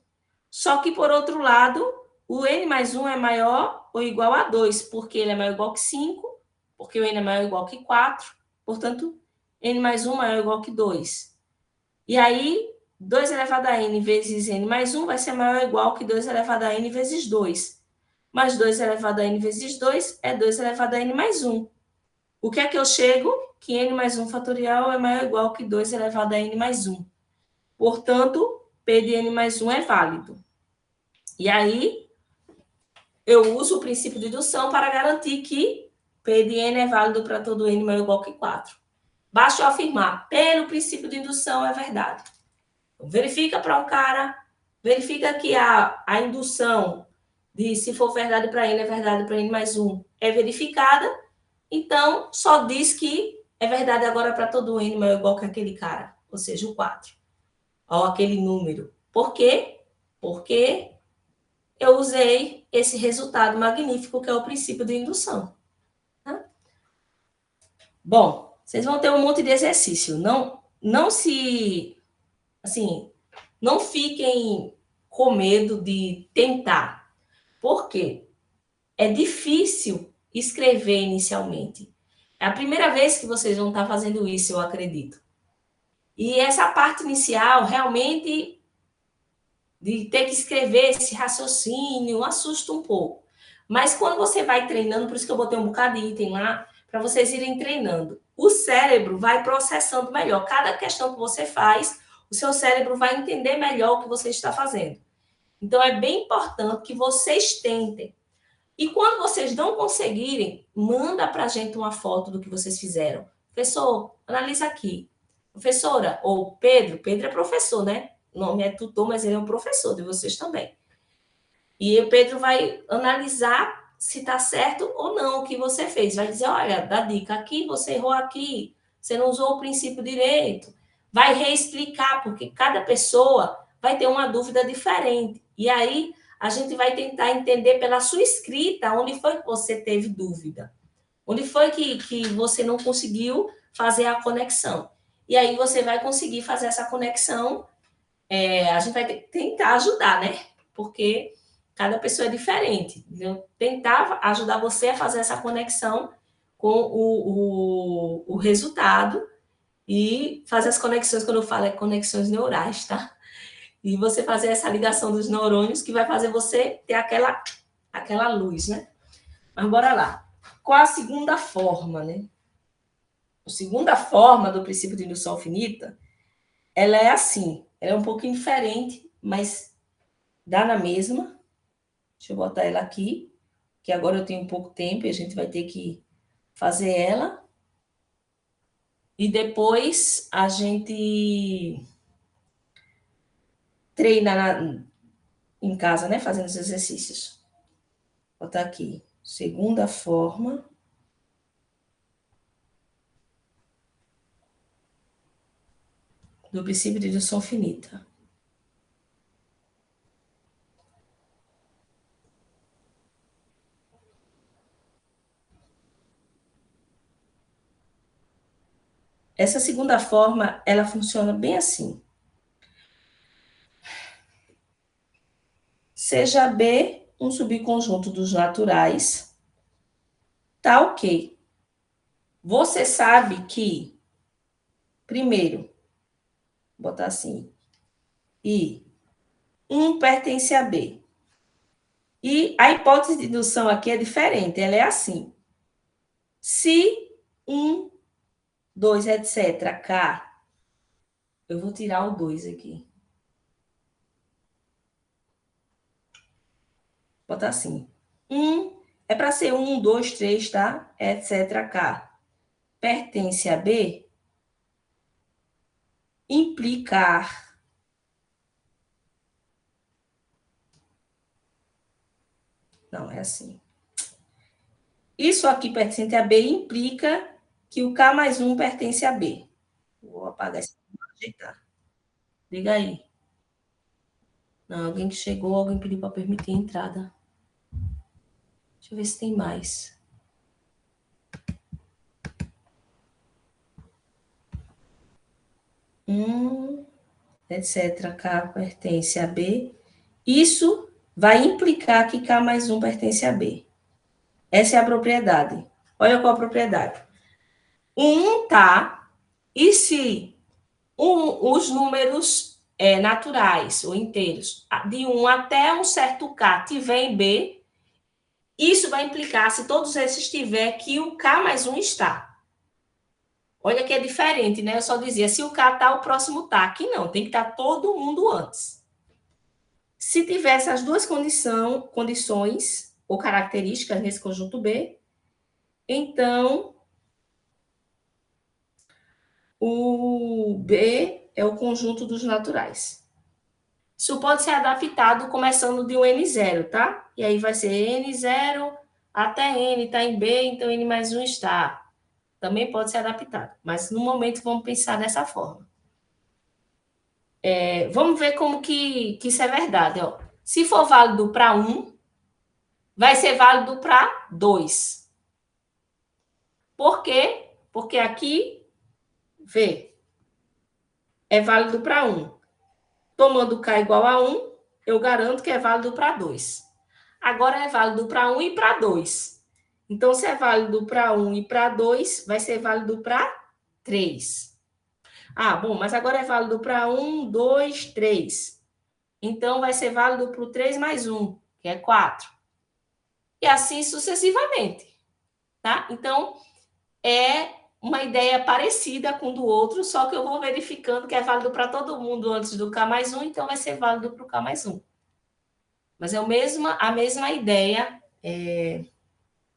Só que, por outro lado, o N mais 1 é maior ou igual a 2, porque ele é maior ou igual que 5, porque o N é maior ou igual que 4, portanto, N mais 1 é maior ou igual que 2. E aí, 2 elevado a N vezes N mais 1 vai ser maior ou igual que 2 elevado a N vezes 2. Mas 2 elevado a N vezes 2 é 2 elevado a N mais 1. O que é que eu chego? Que N mais 1 fatorial é maior ou igual que 2 elevado a N mais 1. Portanto, P de N mais 1 é válido. E aí, eu uso o princípio de indução para garantir que P de N é válido para todo N maior ou igual que 4. Basta eu afirmar, pelo princípio de indução é verdade. Então, verifica para um cara, verifica que a indução de se for verdade para N, é verdade para N mais 1, é verificada. Então, só diz que é verdade agora para todo N maior ou igual que aquele cara, ou seja, o 4. Ou aquele número. Por quê? Porque eu usei esse resultado magnífico que é o princípio de indução. Tá? Bom, vocês vão ter um monte de exercício. Não fiquem com medo de tentar. Por quê? É difícil escrever inicialmente. É a primeira vez que vocês vão estar fazendo isso, eu acredito. E essa parte inicial, realmente, de ter que escrever esse raciocínio, assusta um pouco. Mas quando você vai treinando, por isso que eu botei um bocado de item lá, para vocês irem treinando. O cérebro vai processando melhor. Cada questão que você faz, o seu cérebro vai entender melhor o que você está fazendo. Então, é bem importante que vocês tentem. E quando vocês não conseguirem, manda para a gente uma foto do que vocês fizeram. Professor, analisa aqui. Professora, ou Pedro é professor, né? O nome é tutor, mas ele é um professor de vocês também. E o Pedro vai analisar se está certo ou não o que você fez. Vai dizer, olha, dá dica aqui, você errou aqui, você não usou o princípio direito. Vai reexplicar, porque cada pessoa vai ter uma dúvida diferente. E aí, a gente vai tentar entender pela sua escrita onde foi que você teve dúvida. Onde foi que você não conseguiu fazer a conexão. E aí, você vai conseguir fazer essa conexão. A gente vai tentar ajudar, né? Porque cada pessoa é diferente. Entendeu? Tentar ajudar você a fazer essa conexão com o resultado e fazer as conexões, quando eu falo, é conexões neurais, tá? E você fazer essa ligação dos neurônios que vai fazer você ter aquela luz, né? Mas bora lá. Qual a segunda forma, né? A segunda forma do princípio de indução finita, ela é assim, ela é um pouquinho diferente, mas dá na mesma. Deixa eu botar ela aqui, que agora eu tenho pouco tempo e a gente vai ter que fazer ela. E depois a gente treina em casa, né? Fazendo os exercícios. Vou botar aqui. Segunda forma do princípio de indução finita. Essa segunda forma, ela funciona bem assim. Seja B um subconjunto dos naturais, tá ok. Você sabe que, primeiro, vou botar assim, I, 1 pertence a B. E a hipótese de indução aqui é diferente, ela é assim. Se 1, 2, etc., K, eu vou tirar o 2 aqui. Vou botar assim. 1 é para ser 1, 2, 3, tá? Etc., K. Pertence a B, implicar. Não, é assim. Isso aqui pertence a B implica que o K mais 1 pertence a B. Vou apagar isso para ajeitar. Diga aí. Não, alguém que chegou, alguém pediu para permitir a entrada. Deixa eu ver se tem mais. Etc. K pertence a B. Isso vai implicar que K mais 1 pertence a B. Essa é a propriedade. Olha qual a propriedade. 1 tá, e se os números naturais ou inteiros, de 1 até um certo K, tiver em B, isso vai implicar, se todos esses tiver, que o K mais 1 está. Olha que é diferente, né? Eu só dizia, se o K está, o próximo tá. Aqui não, tem que estar todo mundo antes. Se tiver essas duas condições ou características nesse conjunto B, então o B é o conjunto dos naturais. Isso pode ser adaptado começando de um N0, tá? E aí vai ser N0 até N está em B, então N mais 1 está. Também pode ser adaptado. Mas no momento vamos pensar dessa forma. Vamos ver como que isso é verdade. Ó. Se for válido para 1, vai ser válido para 2. Por quê? Porque aqui, vê, é válido para 1. Tomando K igual a 1, eu garanto que é válido para 2. Agora é válido para 1 e para 2. Então, se é válido para 1 e para 2, vai ser válido para 3. Ah, bom, mas agora é válido para 1, 2, 3. Então, vai ser válido para o 3 mais 1, que é 4. E assim sucessivamente. Tá? Então, é uma ideia parecida com o do outro, só que eu vou verificando que é válido para todo mundo antes do K mais 1, então vai ser válido para o K mais 1. Mas é a mesma ideia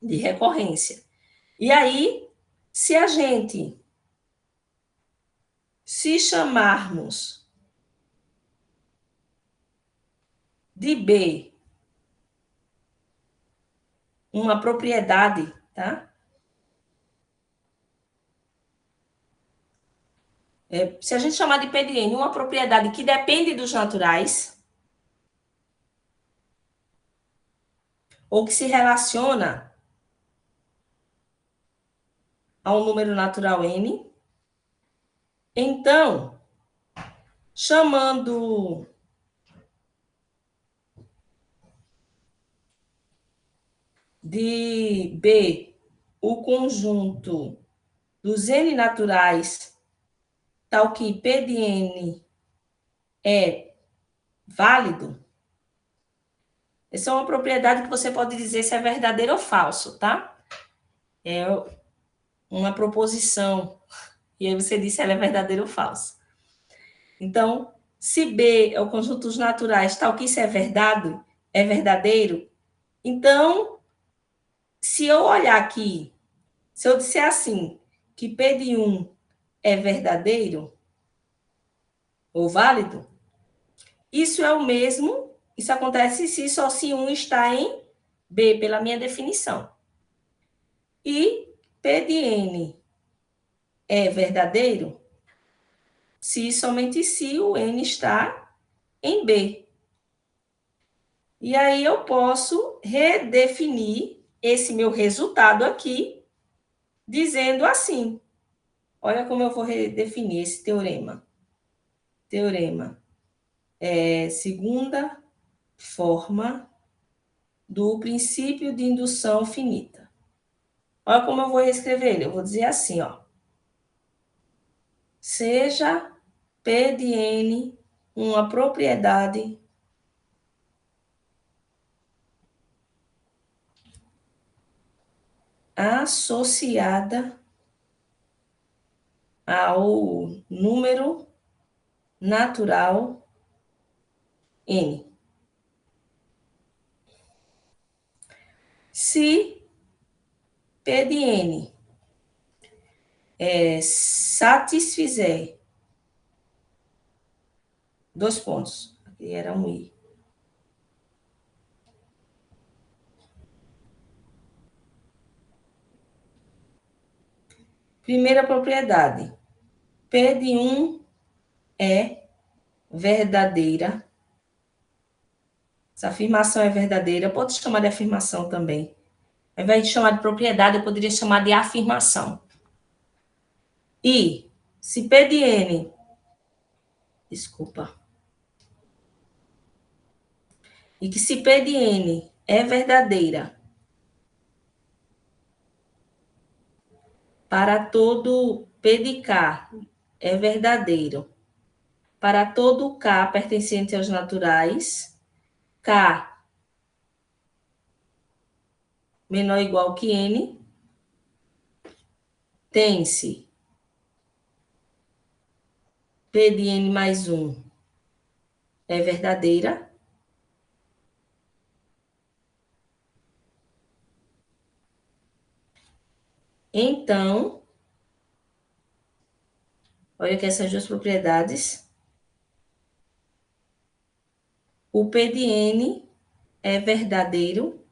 de recorrência. E aí, se a gente se chamarmos de B uma propriedade, tá? Se a gente chamar de P de N uma propriedade que depende dos naturais, ou que se relaciona a um número natural N, então, chamando de B o conjunto dos N naturais, tal que P de N é válido, essa é uma propriedade que você pode dizer se é verdadeiro ou falso, tá? É uma proposição, e aí você diz se ela é verdadeira ou falsa. Então, se B é o conjunto dos naturais, tal que isso é verdade, é verdadeiro, então, se eu olhar aqui, se eu disser assim, que P de 1 é verdadeiro ou válido, isso é o mesmo, isso acontece se só se 1 está em B, pela minha definição. E P de N é verdadeiro se somente se o N está em B. E aí eu posso redefinir esse meu resultado aqui, dizendo assim. Olha como eu vou redefinir esse teorema. Teorema é segunda forma do princípio de indução finita. Olha como eu vou reescrever ele. Eu vou dizer assim, ó. Seja P de N uma propriedade associada ao número natural N. Se P de N satisfizer, dois pontos, aqui era um I. Primeira propriedade, P de 1 é verdadeira. Essa afirmação é verdadeira, pode chamar de afirmação também. Ao invés de chamar de propriedade, eu poderia chamar de afirmação. E se P de N, desculpa, e que se P de N é verdadeira para todo P de K é verdadeiro para todo K pertencente aos naturais, K menor ou igual que N, tem-se P de N mais 1 é verdadeira. Então, olha aqui essas duas propriedades. O P de N é verdadeiro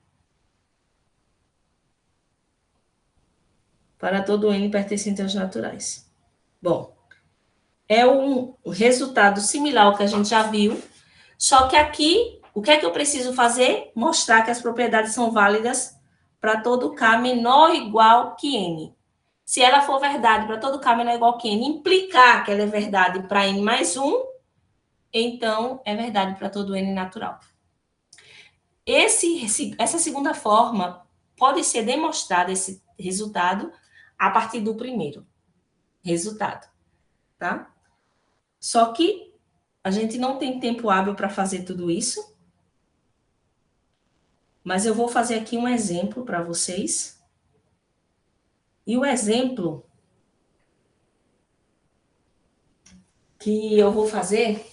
para todo N pertencente aos naturais. Bom, é um resultado similar ao que a gente já viu, só que aqui, o que é que eu preciso fazer? Mostrar que as propriedades são válidas para todo K menor ou igual que N. Se ela for verdade para todo K menor ou igual que N, implicar que ela é verdade para N mais 1, então é verdade para todo N natural. Essa segunda forma pode ser demonstrada, esse resultado, a partir do primeiro resultado, tá? Só que a gente não tem tempo hábil para fazer tudo isso, mas eu vou fazer aqui um exemplo para vocês. E o exemplo que eu vou fazer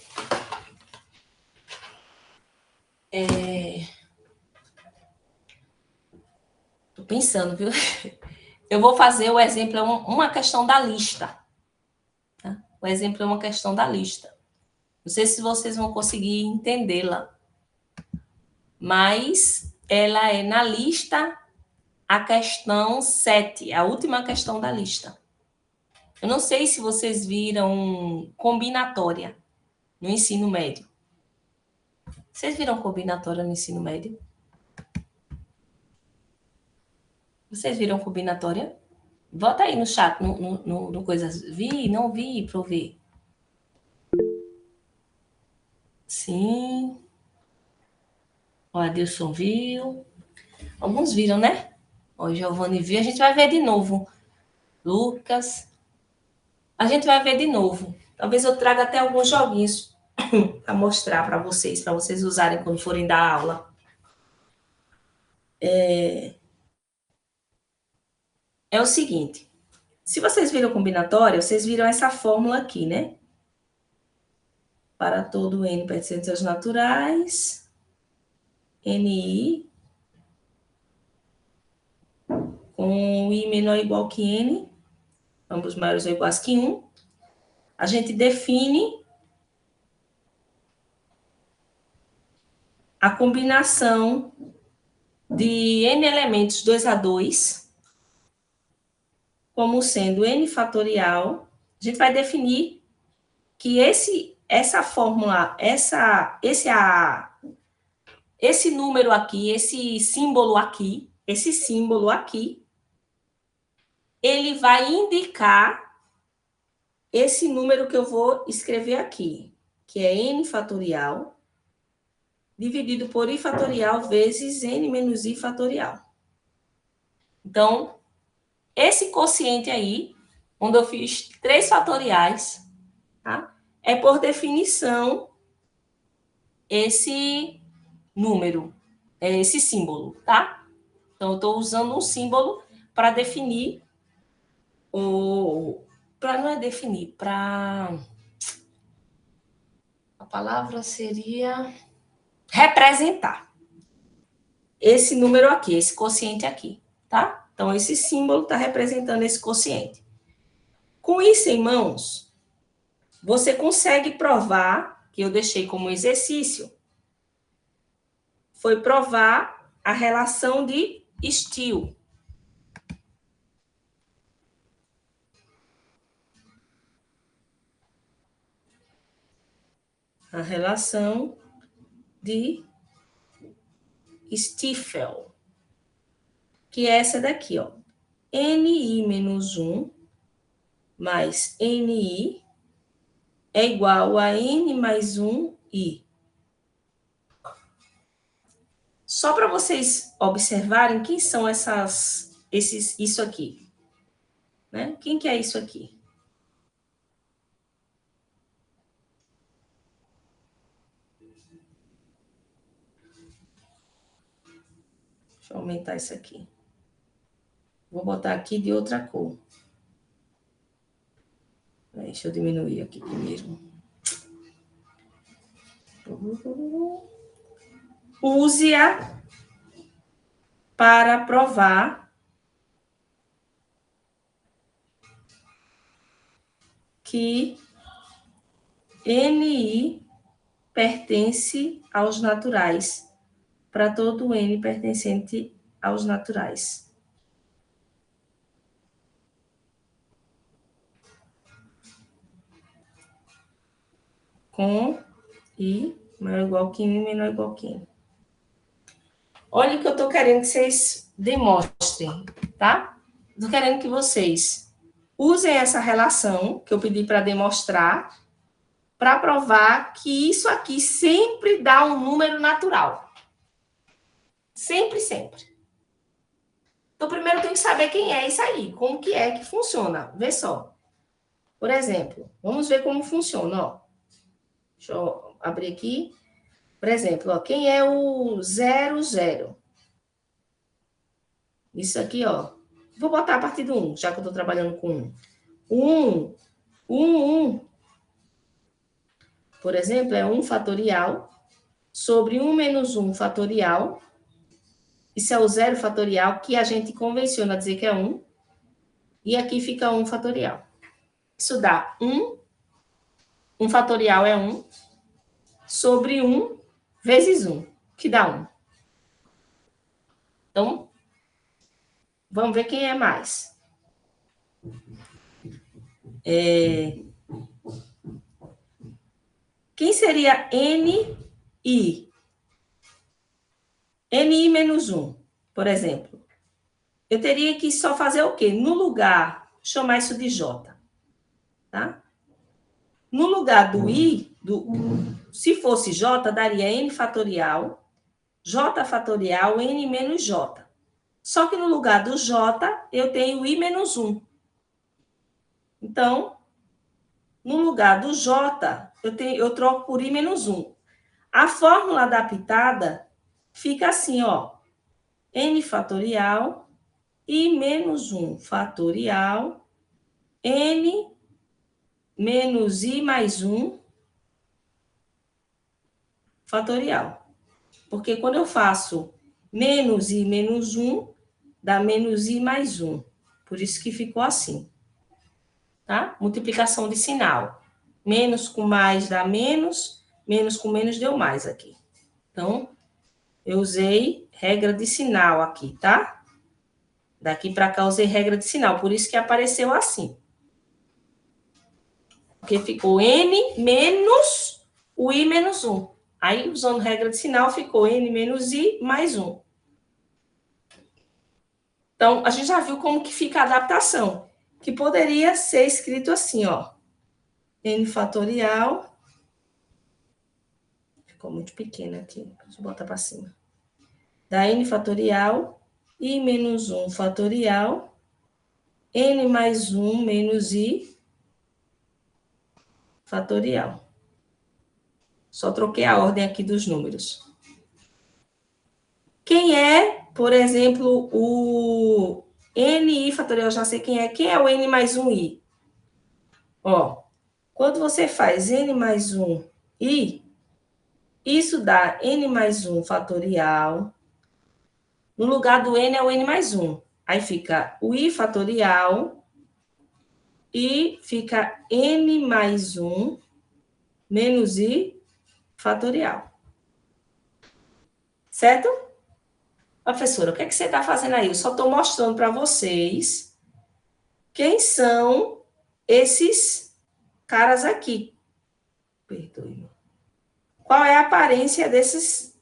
Tô pensando, viu? Eu vou fazer o exemplo, é uma questão da lista. Tá? O exemplo é uma questão da lista. Não sei se vocês vão conseguir entendê-la, mas ela é na lista a questão 7, a última questão da lista. Eu não sei se vocês viram combinatória no ensino médio. Vocês viram combinatória no ensino médio? Vocês viram combinatória? Bota aí no chat, no coisas. Vi, não vi, para eu ver. Sim. O Adilson viu. Alguns viram, né? O Giovanni viu. A gente vai ver de novo. Lucas. A gente vai ver de novo. Talvez eu traga até alguns joguinhos para mostrar para vocês usarem quando forem dar aula. É o seguinte. Se vocês viram combinatória, vocês viram essa fórmula aqui, né? Para todo N pertencente aos naturais, NI com I menor ou igual que N, ambos maiores ou iguais que 1, a gente define a combinação de N elementos 2 a 2 como sendo N fatorial. A gente vai definir que essa fórmula, esse número aqui, esse símbolo aqui, ele vai indicar esse número que eu vou escrever aqui, que é N fatorial, dividido por I fatorial vezes N menos I fatorial. Então, esse quociente aí, onde eu fiz 3 fatoriais, tá? É por definição esse número, esse símbolo, tá? Então, eu estou usando um símbolo para definir não é definir, a palavra seria representar esse número aqui, esse quociente aqui, tá? Então, esse símbolo está representando esse quociente. Com isso em mãos, você consegue provar, que eu deixei como exercício, foi provar a relação de Still. A relação de Stiefel, que é essa daqui, ó. NI menos 1 mais NI é igual a N mais 1I. Só para vocês observarem quem são isso aqui. Né? Quem que é isso aqui? Deixa eu aumentar isso aqui. Vou botar aqui de outra cor. Deixa eu diminuir aqui primeiro. Use-a para provar que NI pertence aos naturais, para todo N pertencente aos naturais. Com I maior ou igual que I, menor ou igual que I. Olha o que eu estou querendo que vocês demonstrem, tá? Estou querendo que vocês usem essa relação que eu pedi para demonstrar para provar que isso aqui sempre dá um número natural. Sempre, sempre. Então, primeiro eu tenho que saber quem é isso aí, como que é que funciona. Vê só. Por exemplo, vamos ver como funciona, ó. Deixa eu abrir aqui. Por exemplo, ó, quem é o 00? Isso aqui, ó. Vou botar a partir do 1, já que eu estou trabalhando com 1. 1. Por exemplo, é 1 fatorial sobre 1 menos 1 fatorial. Isso é o 0 fatorial, que a gente convenciona a dizer que é 1. E aqui fica 1 fatorial. Isso dá 1. 1 fatorial é 1. Sobre 1 vezes 1, que dá 1. Então, Vamos ver quem é mais. Quem seria NI? NI menos 1, por exemplo. Eu teria que só fazer o quê? No lugar, chamar isso de J. Tá? No lugar do I, se fosse J, daria N fatorial, J fatorial, N menos J. Só que no lugar do J, eu tenho I menos 1. Então, no lugar do J, eu troco por I menos 1. A fórmula da pitada fica assim, ó. N fatorial, I menos 1 fatorial, N menos I mais 1 fatorial. Porque quando eu faço menos I menos 1, dá menos I mais 1. Por isso que ficou assim. Tá? Multiplicação de sinal. Menos com mais dá menos, menos com menos deu mais aqui. Então, eu usei regra de sinal aqui, tá? Daqui para cá eu usei regra de sinal, por isso que apareceu assim. Porque ficou N menos o I menos 1. Aí, usando regra de sinal, ficou N menos I mais 1. Então, a gente já viu como que fica a adaptação, que poderia ser escrito assim, ó. N fatorial. Ficou muito pequeno aqui. Deixa eu botar para cima. Dá N fatorial, I menos 1 fatorial, N mais 1 menos I fatorial. Só troquei a ordem aqui dos números. Quem é, por exemplo, o NI fatorial? Já sei quem é. Quem é o N mais 1I? Ó, quando você faz N mais 1I, isso dá N mais 1 fatorial. No lugar do N é o N mais 1. Aí fica o I fatorial e fica N mais 1 menos I fatorial. Certo? Professora, o que é que você está fazendo aí? Eu só estou mostrando para vocês quem são esses caras aqui. Perdoe-me. Qual é a aparência desses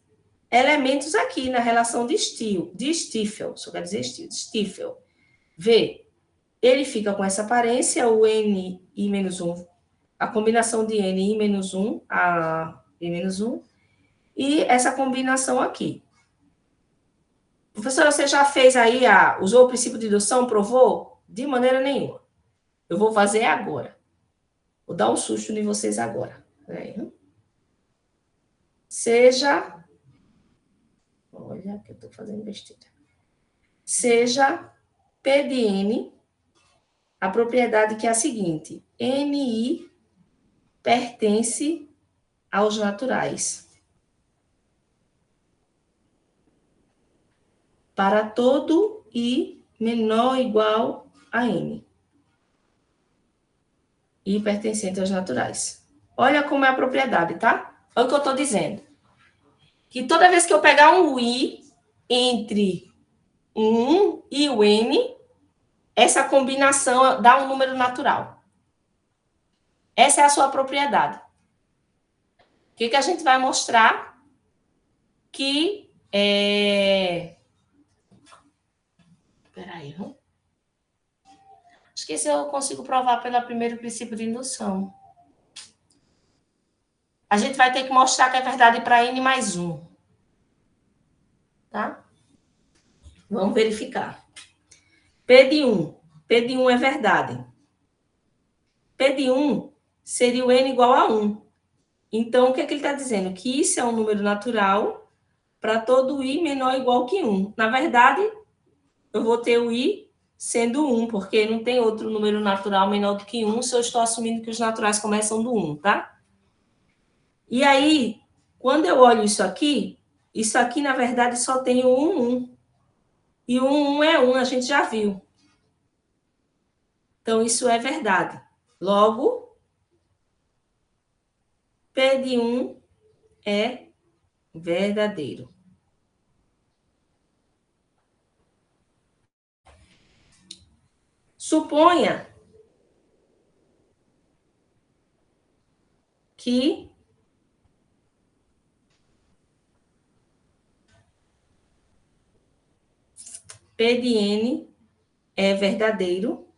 elementos aqui na relação de Stiefel? Só quer dizer Stiefel. Vê, ele fica com essa aparência, o N I menos 1, a combinação de N I menos 1, a I menos 1, e essa combinação aqui. Professora, você já fez aí, usou o princípio de indução, provou? De maneira nenhuma. Eu vou fazer agora. Vou dar um susto em vocês agora. Peraí. Seja... Olha, que eu estou fazendo besteira. Seja P de N, a propriedade que é a seguinte. NI pertence aos naturais. Para todo I menor ou igual a N. I pertencente aos naturais. Olha como é a propriedade, tá? Olha o que eu estou dizendo. Que toda vez que eu pegar um I entre 1 e o N, essa combinação dá um número natural. Essa é a sua propriedade. O que a gente vai mostrar? Que Peraí, não? Acho que esse eu consigo provar pelo primeiro princípio de indução. A gente vai ter que mostrar que é verdade para N mais 1. Tá? Vamos verificar. P de 1. P de 1 é verdade. P de 1 seria o N igual a 1. Então, o que ele está dizendo? Que isso é um número natural para todo I menor ou igual que 1. Na verdade, eu vou ter o I sendo 1, porque não tem outro número natural menor do que 1 se eu estou assumindo que os naturais começam do 1, tá? E aí, quando eu olho isso aqui, na verdade, só tem o 1, 1. E o 1, 1 é 1, a gente já viu. Então, isso é verdade. Logo, P de 1 é verdadeiro. Suponha que P de N é verdadeiro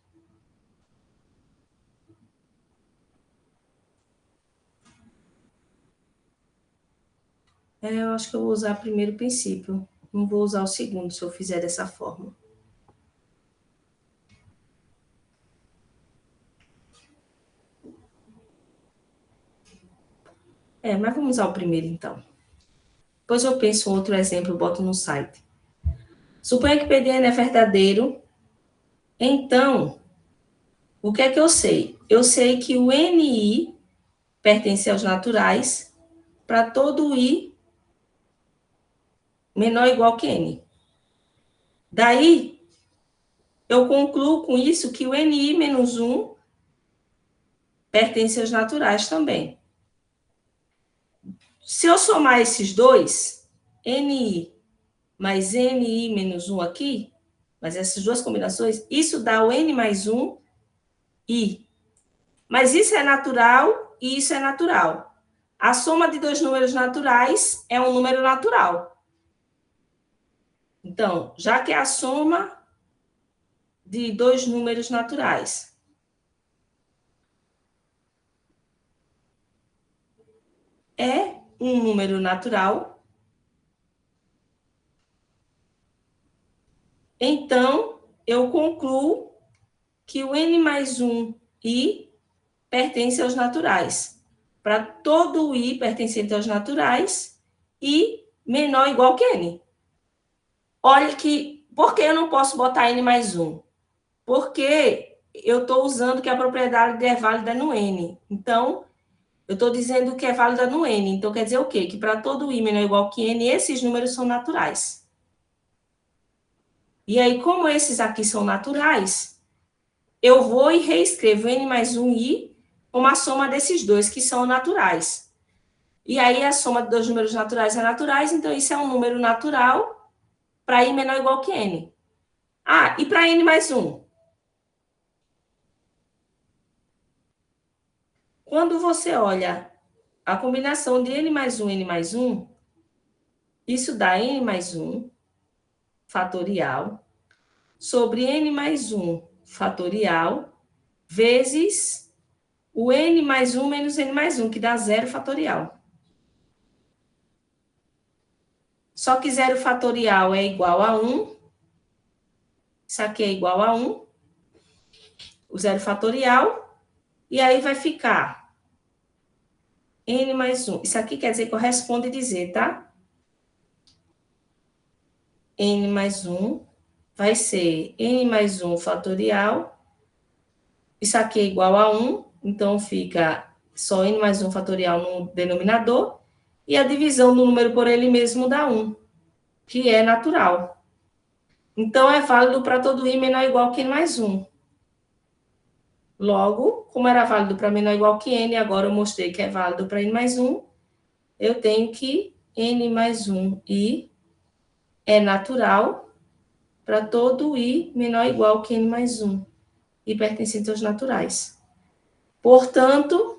eu acho que eu vou usar o primeiro princípio. Não vou usar o segundo, se eu fizer dessa forma. Mas vamos usar o primeiro, então. Depois eu penso outro exemplo, boto no site. Suponha que PDN é verdadeiro. Então, o que é que eu sei? Eu sei que o NI pertence aos naturais para todo I menor ou igual que N. Daí, eu concluo com isso que o NI menos 1 pertence aos naturais também. Se eu somar esses dois, NI mais NI menos 1 aqui, mas essas duas combinações, isso dá o N mais 1 I. Mas isso é natural e isso é natural. A soma de dois números naturais é um número natural. Então, já que é a soma de dois números naturais é um número natural, então eu concluo que o N mais 1 I pertence aos naturais. Para todo o I pertencente aos naturais, I menor ou igual que N. Olha que, por que eu não posso botar N mais 1? Porque eu estou usando que a propriedade é válida no N. Então, eu estou dizendo que é válida no N. Então, quer dizer o quê? Que para todo I menor ou igual que N, esses números são naturais. E aí, como esses aqui são naturais, eu vou e reescrevo N mais 1I como a soma desses dois, que são naturais. E aí, a soma de dois números naturais é naturais, então isso é um número natural para I menor ou igual que N. E para N mais 1? Quando você olha a combinação de N mais 1 e N mais 1, isso dá N mais 1 fatorial sobre N mais 1 fatorial vezes o N mais 1 menos N mais 1, que dá 0 fatorial. Só que 0 fatorial é igual a 1. Isso aqui é igual a 1. O 0 fatorial. E aí vai ficar N mais 1. Isso aqui quer dizer corresponde dizer, tá? N mais 1 vai ser N mais 1 fatorial. Isso aqui é igual a 1. Então, fica só N mais 1 fatorial no denominador. E a divisão do número por ele mesmo dá 1, que é natural. Então, é válido para todo I menor ou igual que N mais 1. Logo, como era válido para menor ou igual que N, agora eu mostrei que é válido para N mais 1, eu tenho que N mais 1 I é natural para todo I menor ou igual que N mais 1 e pertencente aos naturais. Portanto,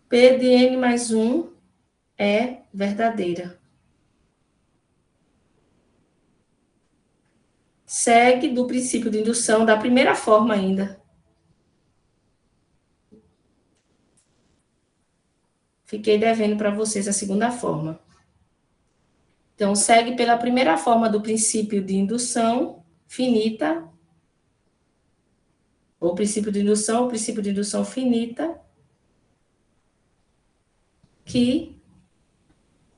P de N mais 1 é verdadeira. Segue do princípio de indução da primeira forma ainda. Fiquei devendo para vocês a segunda forma. Então, segue pela primeira forma do princípio de indução finita, ou princípio de indução finita, que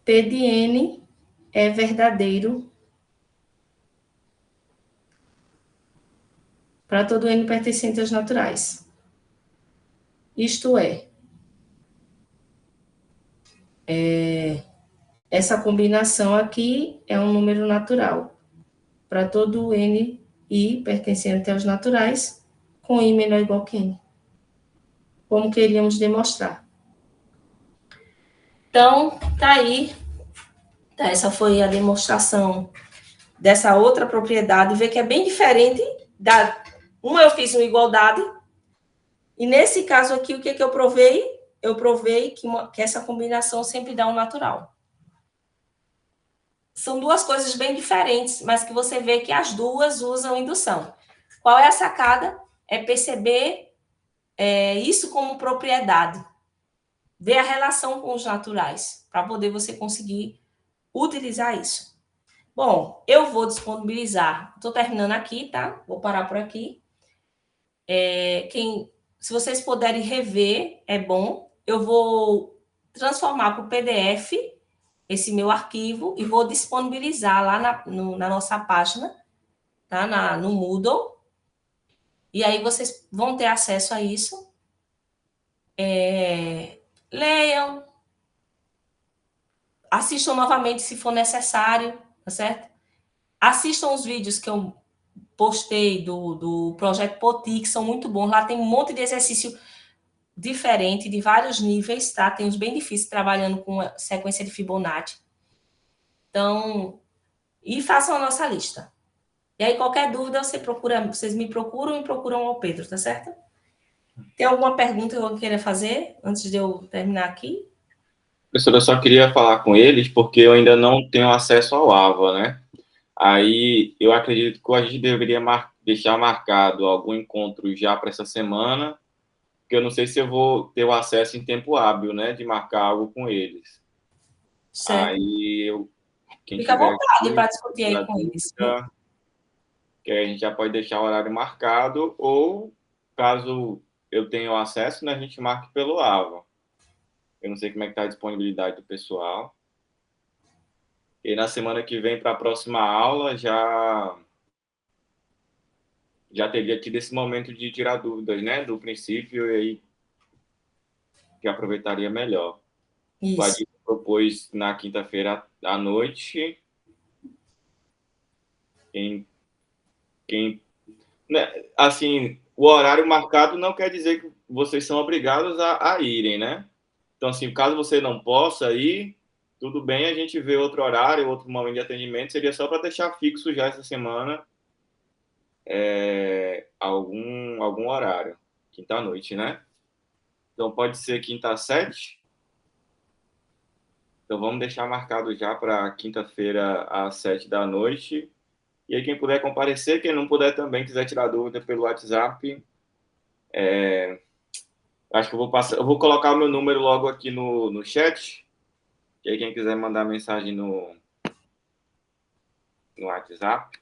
P de N é verdadeiro para todo N pertencente aos naturais. Isto essa combinação aqui é um número natural para todo N I pertencente aos naturais com I menor ou igual que N. Como queríamos demonstrar. Então, tá aí. Essa foi a demonstração dessa outra propriedade, ver que é bem diferente da... Uma eu fiz uma igualdade, e nesse caso aqui, o que eu provei? Eu provei que essa combinação sempre dá um natural. São duas coisas bem diferentes, mas que você vê que as duas usam indução. Qual é a sacada? É perceber isso como propriedade. Ver a relação com os naturais, para poder você conseguir utilizar isso. Bom, eu vou disponibilizar. Estou terminando aqui, tá? Vou parar por aqui. Se vocês puderem rever, é bom. Eu vou transformar para o PDF esse meu arquivo e vou disponibilizar lá na nossa página, tá? No Moodle. E aí vocês vão ter acesso a isso. Leiam, assistam novamente se for necessário, tá certo? Assistam os vídeos que eu postei do Projeto Poti, que são muito bons. Lá tem um monte de exercício diferente, de vários níveis, tá? Tem uns bem difíceis, trabalhando com a sequência de Fibonacci. Então, e façam a nossa lista. E aí, qualquer dúvida, vocês me procuram e procuram ao Pedro, tá certo? Tem alguma pergunta que eu queira fazer antes de eu terminar aqui? Professora, eu só queria falar com eles porque eu ainda não tenho acesso ao AVA, né? Aí eu acredito que a gente deveria deixar marcado algum encontro já para essa semana, porque eu não sei se eu vou ter o acesso em tempo hábil, né, de marcar algo com eles. Certo. Aí quem Fica à tiver vontade para aqui, discutir aí com eles. que a gente já pode deixar o horário marcado, ou caso eu tenha o acesso, né, a gente marque pelo AVA. Eu não sei como é que está a disponibilidade do pessoal. E na semana que vem, para a próxima aula, já teria tido esse momento de tirar dúvidas, né, do princípio, e aí que aproveitaria melhor. O Isso. Adilson propôs na quinta-feira à noite. Né, assim, o horário marcado não quer dizer que vocês são obrigados a irem, né? Então, assim, caso você não possa ir, tudo bem, a gente vê outro horário, outro momento de atendimento, seria só para deixar fixo já essa semana algum horário, quinta-noite, né? Então, pode ser quinta às 7. Então, vamos deixar marcado já para quinta-feira às 7 da noite. E aí, quem puder comparecer, quem não puder também, quiser tirar dúvida pelo WhatsApp, acho que eu vou colocar o meu número logo aqui no chat. E aí, quem quiser mandar mensagem no WhatsApp,